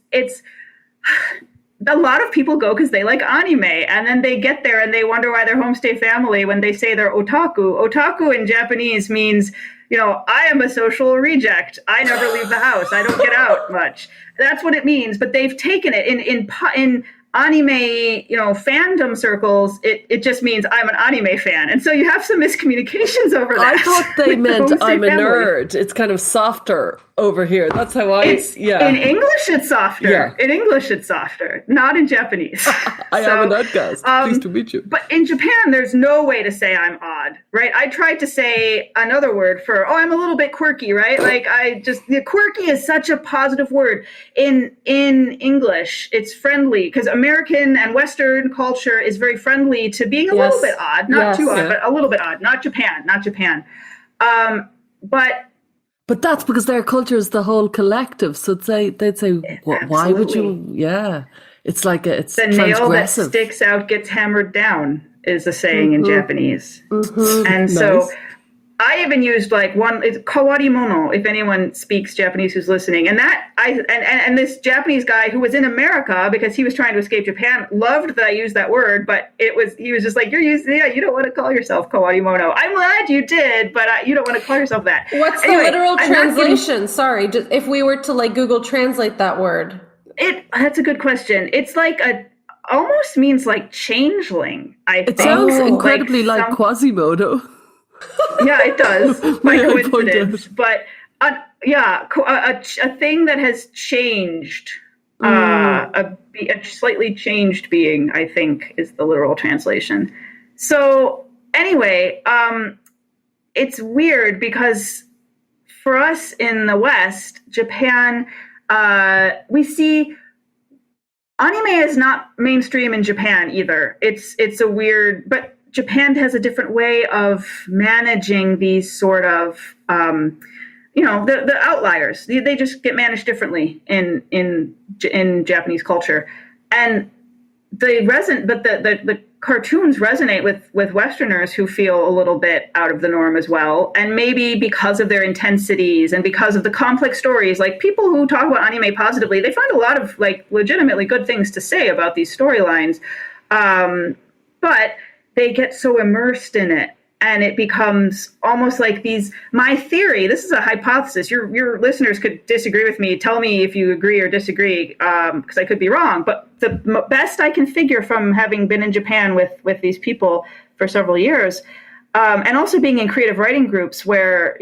a lot of people go because they like anime, and then they get there and they wonder why their homestay family, when they say they're otaku. Otaku in Japanese means, I am a social reject. I never leave the house. I don't get out much. That's what it means. But they've taken it in anime, fandom circles. It just means I'm an anime fan, and so you have some miscommunications over that. I thought they meant I'm a nerd. It's kind of softer over here. That's how In English, it's softer. Yeah. In English, it's softer. Not in Japanese. I am an outcast. Pleased to meet you. But in Japan, there's no way to say I'm odd, right? I tried to say another word for, I'm a little bit quirky, right? Quirky is such a positive word. In English, it's friendly, because American and Western culture is very friendly to being a little bit odd, not too odd, but a little bit odd. Not Japan. But that's because their culture is the whole collective. So they'd say, why would you? Yeah. It's like it's the nail that sticks out gets hammered down is a saying in Japanese. And so I even used it's kawarimono, if anyone speaks Japanese who's listening. And that and this Japanese guy who was in America because he was trying to escape Japan loved that I used that word, but he was just like, you don't want to call yourself kawarimono. I'm glad you did, but you don't want to call yourself that. What's the literal translation? Sorry, if we were to Google translate that word. That's a good question. It's almost means changeling, I think. It sounds incredibly like Quasimodo. Yeah, it does, by coincidence. But a thing that has changed, a slightly changed being, I think, is the literal translation. So anyway, it's weird because for us in the West, Japan, we see Anime is not mainstream in Japan either. It's a weird, but Japan has a different way of managing these sort of, the outliers. They just get managed differently in Japanese culture, and the cartoons resonate with Westerners who feel a little bit out of the norm as well. And maybe because of their intensities and because of the complex stories, like people who talk about anime positively, they find a lot of like legitimately good things to say about these storylines. But they get so immersed in it. And it becomes almost like my theory, this is a hypothesis. Your listeners could disagree with me. Tell me if you agree or disagree, because I could be wrong. But the best I can figure from having been in Japan with these people for several years, and also being in creative writing groups where,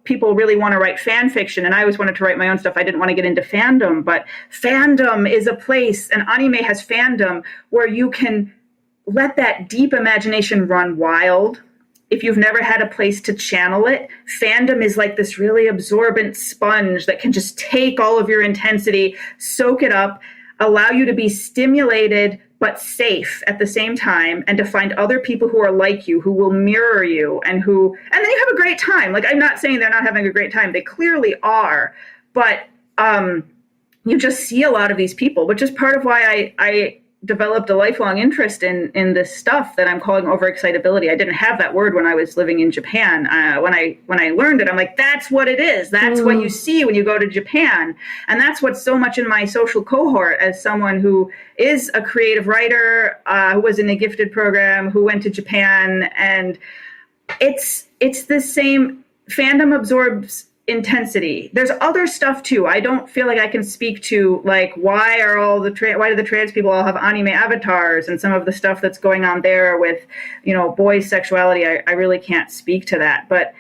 people really want to write fan fiction. And I always wanted to write my own stuff. I didn't want to get into fandom. But fandom is a place, and anime has fandom, where you can let that deep imagination run wild. If you've never had a place to channel it, fandom is like this really absorbent sponge that can just take all of your intensity, soak it up, allow you to be stimulated but safe at the same time, and to find other people who are like you, who will mirror you, and then you have a great time. Like, I'm not saying they're not having a great time. They clearly are. But you just see a lot of these people, which is part of why I developed a lifelong interest in this stuff that I'm calling overexcitability. I didn't have that word when I was living in Japan. When I learned it, I'm like, that's what it is. That's what you see when you go to Japan. And that's what's so much in my social cohort as someone who is a creative writer, who was in a gifted program, who went to Japan. And it's the same. Fandom absorbs intensity. There's other stuff too. I don't feel like I can speak to like why do the trans people all have anime avatars and some of the stuff that's going on there with boys' sexuality. I really can't speak to that, but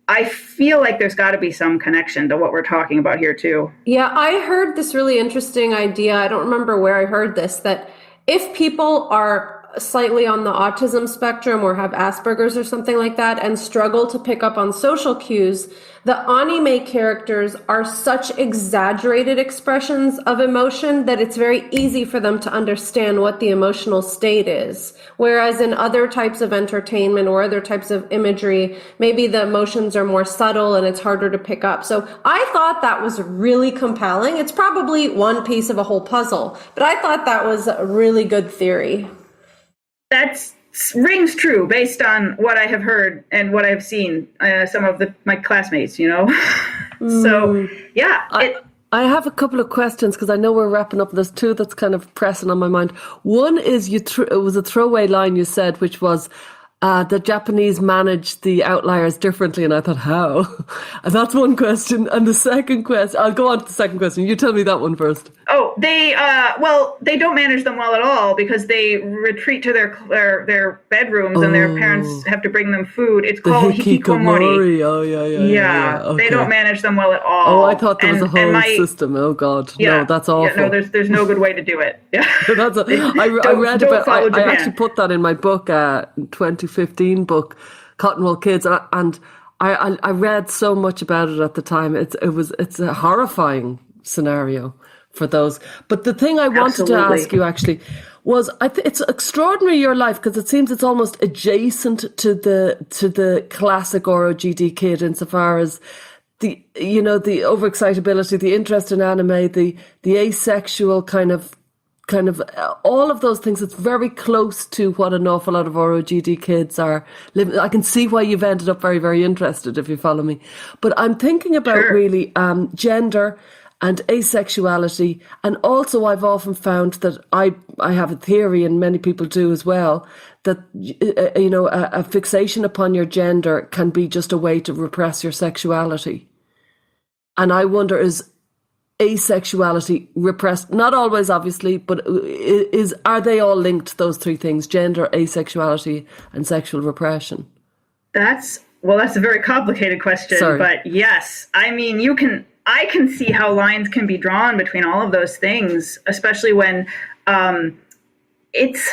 I feel like there's got to be some connection to what we're talking about here too. Yeah, I heard this really interesting idea. I don't remember where I heard this, that if people are slightly on the autism spectrum or have Asperger's or something like that and struggle to pick up on social cues, the anime characters are such exaggerated expressions of emotion that it's very easy for them to understand what the emotional state is. Whereas in other types of entertainment or other types of imagery, maybe the emotions are more subtle and it's harder to pick up. So I thought that was really compelling. It's probably one piece of a whole puzzle, but I thought that was a really good theory. That rings true based on what I have heard and what I've seen, some of my classmates, So, yeah. I have a couple of questions because I know we're wrapping up. There's two that's kind of pressing on my mind. One is it was a throwaway line you said, which was the Japanese manage the outliers differently. And I thought, how? And that's one question. And the second question, I'll go on to the second question. You tell me that one first. Oh, they don't manage them well at all because they retreat to their bedrooms and their parents have to bring them food. It's called hikikomori. Oh, yeah. Okay. They don't manage them well at all. Oh, I thought there was a whole system. Oh, God. Yeah, no, that's awful. Yeah, no, there's no good way to do it. Yeah. I actually put that in my book, 2015 book, Cotton Wool Kids, and I read so much about it at the time. It's a horrifying scenario for those. But the thing I wanted to ask you actually was, it's extraordinary your life because it seems it's almost adjacent to the classic ROGD kid insofar as the overexcitability, the interest in anime, the asexual kind of all of those things. It's very close to what an awful lot of ROGD kids are living. I can see why you've ended up very, very interested, if you follow me. But I'm thinking about really gender and asexuality. And also I've often found that I have a theory, and many people do as well, that, a fixation upon your gender can be just a way to repress your sexuality. And I wonder, is asexuality repressed? Not always, obviously, but are they all linked, those three things: gender, asexuality, and sexual repression? That's a very complicated question. Sorry. But yes, I mean, I can see how lines can be drawn between all of those things, especially when it's,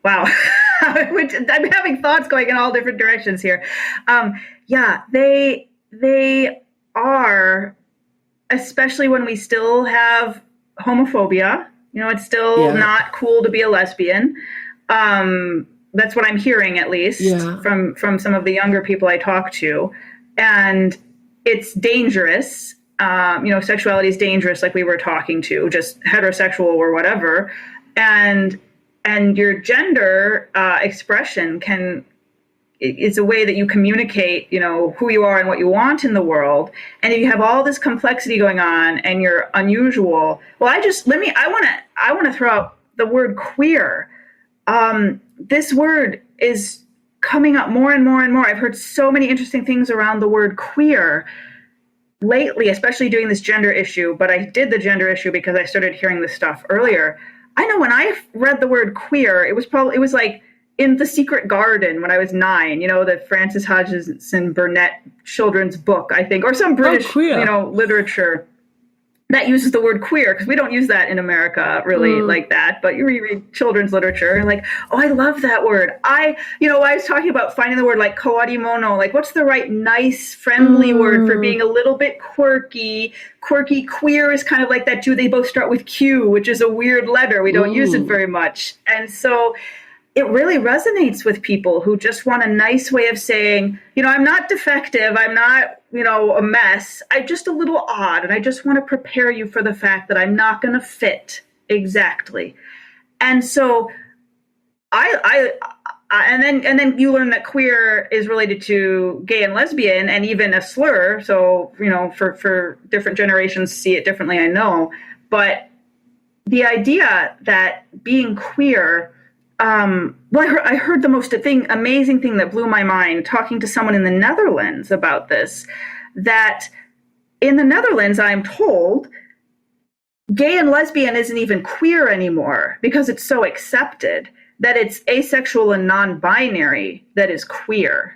wow, I'm having thoughts going in all different directions here. They are, especially when we still have homophobia It's still not cool to be a lesbian. That's what I'm hearing, at least from some of the younger people I talk to. And it's dangerous. Sexuality is dangerous, like we were talking to, just heterosexual or whatever. And your gender expression is a way that you communicate, who you are and what you want in the world. And if you have all this complexity going on and you're unusual, well, I want to throw out the word queer. This word is coming up more and more and more. I've heard so many interesting things around the word queer lately, especially doing this gender issue. But I did the gender issue because I started hearing this stuff earlier. I know when I read the word queer, it was like in The Secret Garden when I was 9, the Frances Hodgson Burnett children's book, I think, or some British, literature that uses the word queer, because we don't use that in America really like that. But you read children's literature and like, oh, I love that word. I was talking about finding the word like koarimono, like what's the right, nice, friendly word for being a little bit quirky. Queer is kind of like that too. They both start with Q, which is a weird letter. We don't use it very much. And so it really resonates with people who just want a nice way of saying, I'm not defective. I'm not, a mess. I'm just a little odd. And I just want to prepare you for the fact that I'm not going to fit exactly. And so and then you learn that queer is related to gay and lesbian and even a slur. So, for different generations see it differently, I know. But the idea that being queer, I heard the most amazing thing that blew my mind talking to someone in the Netherlands about this, that in the Netherlands, I'm told, gay and lesbian isn't even queer anymore because it's so accepted, that it's asexual and non-binary that is queer.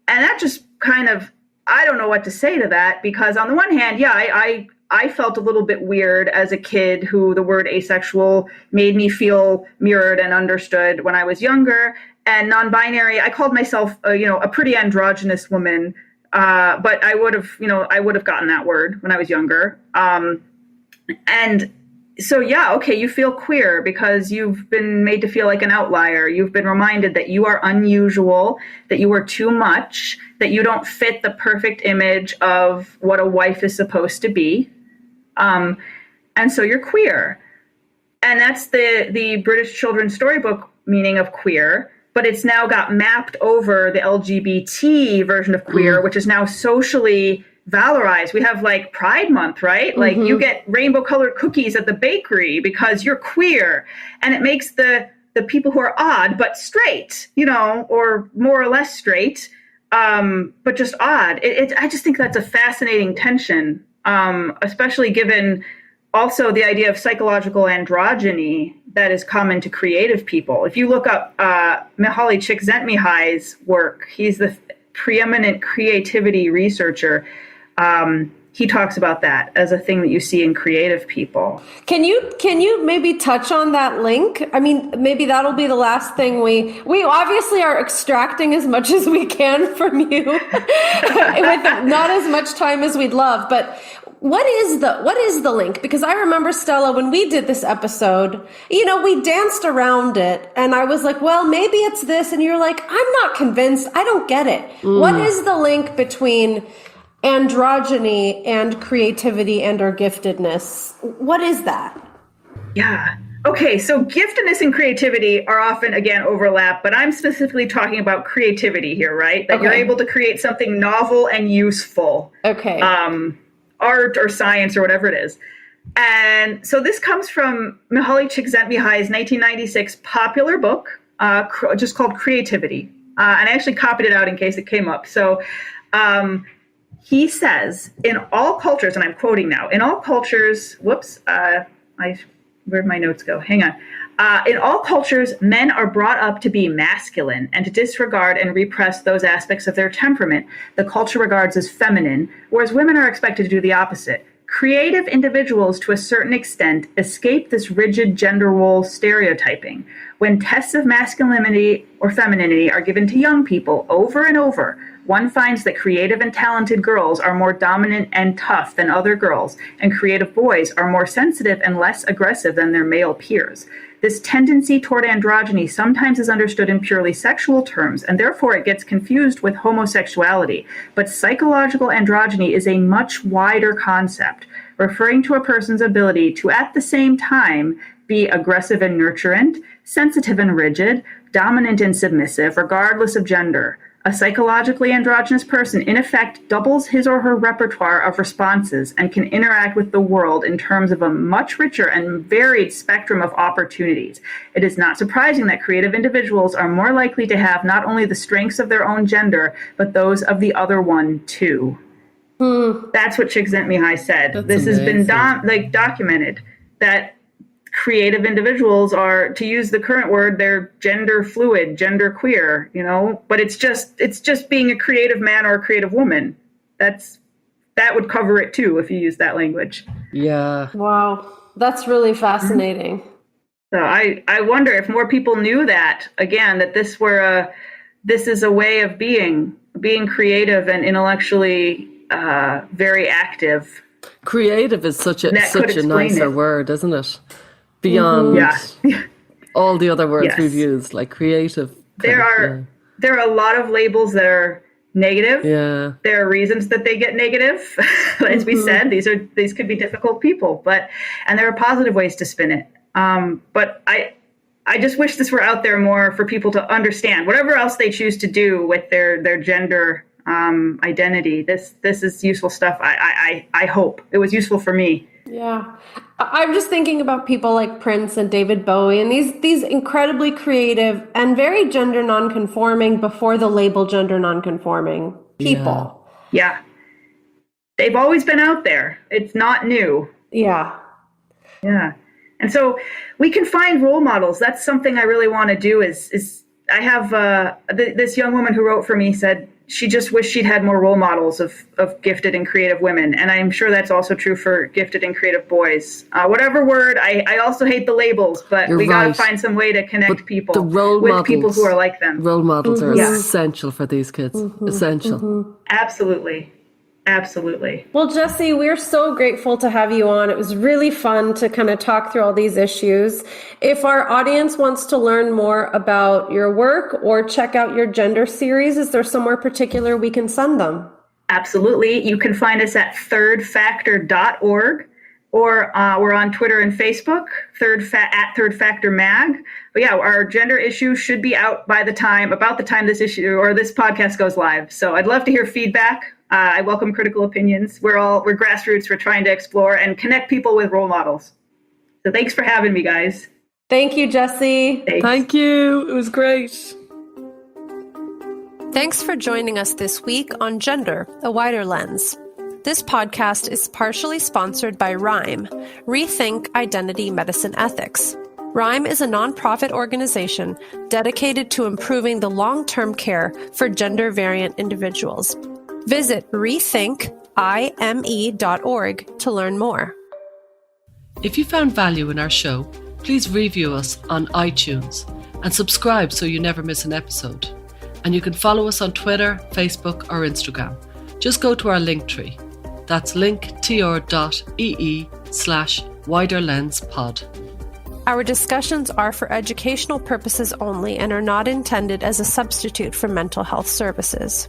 And that just kind of, I don't know what to say to that, because on the one hand, I felt a little bit weird as a kid who the word asexual made me feel mirrored and understood when I was younger. And non-binary, I called myself, a pretty androgynous woman, but I would have gotten that word when I was younger. And so, you feel queer because you've been made to feel like an outlier. You've been reminded that you are unusual, that you are too much, that you don't fit the perfect image of what a wife is supposed to be. And so you're queer. And that's the British children's storybook meaning of queer, but it's now got mapped over the LGBT version of queer, which is now socially valorized. We have like Pride Month, right? Like you get rainbow colored cookies at the bakery because you're queer. And it makes the people who are odd, but straight, or more or less straight, but just odd. I just think that's a fascinating tension. Especially given also the idea of psychological androgyny that is common to creative people. If you look up Mihaly Csikszentmihalyi's work, he's the preeminent creativity researcher. He talks about that as a thing that you see in creative people. Can you maybe touch on that link? I mean, maybe that'll be the last thing we obviously are extracting as much as we can from you with not as much time as we'd love, but what is the link? Because I remember, Stella, when we did this episode, we danced around it and I was like, well, maybe it's this. And you're like, I'm not convinced. I don't get it. What is the link between androgyny and creativity and or giftedness? What is that? Yeah. Okay. So giftedness and creativity are often, again, overlap, but I'm specifically talking about creativity here, right? That you're able to create something novel and useful. Okay. Art or science or whatever it is. And so this comes from Mihaly Csikszentmihalyi's 1996 popular book, just called Creativity. And I actually copied it out in case it came up. So he says, in all cultures, and I'm quoting now, in all cultures, where'd my notes go? Hang on. In all cultures, men are brought up to be masculine and to disregard and repress those aspects of their temperament the culture regards as feminine, whereas women are expected to do the opposite. Creative individuals, to a certain extent, escape this rigid gender role stereotyping. When tests of masculinity or femininity are given to young people over and over, one finds that creative and talented girls are more dominant and tough than other girls, and creative boys are more sensitive and less aggressive than their male peers. This tendency toward androgyny sometimes is understood in purely sexual terms, and therefore it gets confused with homosexuality. But psychological androgyny is a much wider concept, referring to a person's ability to, at the same time, be aggressive and nurturant, sensitive and rigid, dominant and submissive, regardless of gender. A psychologically androgynous person, in effect, doubles his or her repertoire of responses and can interact with the world in terms of a much richer and varied spectrum of opportunities. It is not surprising that creative individuals are more likely to have not only the strengths of their own gender, but those of the other one, too. That's what Csikszentmihalyi said. That's this amazing. has been documented, that creative individuals are, to use the current word, they're gender fluid, gender queer, but it's just being a creative man or a creative woman. That would cover it too if you use that language. Yeah. Wow, that's really fascinating. So I wonder if more people knew that, again, that this is a way of being creative and intellectually very active. Creative is such a nicer word, isn't it? Beyond all the other words we've used, like creative. There are a lot of labels that are negative. Yeah. There are reasons that they get negative. As we said, these could be difficult people, and there are positive ways to spin it. But I just wish this were out there more for people to understand. Whatever else they choose to do with their gender identity, this is useful stuff. I hope it was useful for me. Yeah. I'm just thinking about people like Prince and David Bowie and these incredibly creative and very gender nonconforming before the label gender nonconforming people. Yeah. They've always been out there. It's not new. Yeah. Yeah. And so we can find role models. That's something I really want to do is I have this young woman who wrote for me said she just wished she'd had more role models of gifted and creative women. And I'm sure that's also true for gifted and creative boys. Whatever word, I also hate the labels, but we got to find some way to connect people with people who are like them. Role models are essential for these kids. Essential. Absolutely. Absolutely. Well, Jessie, we're so grateful to have you on. It was really fun to kind of talk through all these issues. If our audience wants to learn more about your work or check out your gender series, is there somewhere particular we can send them? Absolutely. You can find us at thirdfactor.org, or we're on Twitter and Facebook, at Third Factor Mag. But yeah, our gender issue should be out about the time this issue or this podcast goes live. So I'd love to hear feedback. I welcome critical opinions. We're grassroots. We're trying to explore and connect people with role models. So thanks for having me, guys. Thank you, Jessie. Thanks. Thank you. It was great. Thanks for joining us this week on Gender, a Wider Lens. This podcast is partially sponsored by RIME, Rethink Identity Medicine Ethics. RIME is a nonprofit organization dedicated to improving the long-term care for gender-variant individuals. Visit rethinkime.org to learn more. If you found value in our show, please review us on iTunes and subscribe so you never miss an episode. And you can follow us on Twitter, Facebook, or Instagram. Just go to our Linktree. That's linktr.ee/WiderLensPod. Our discussions are for educational purposes only and are not intended as a substitute for mental health services.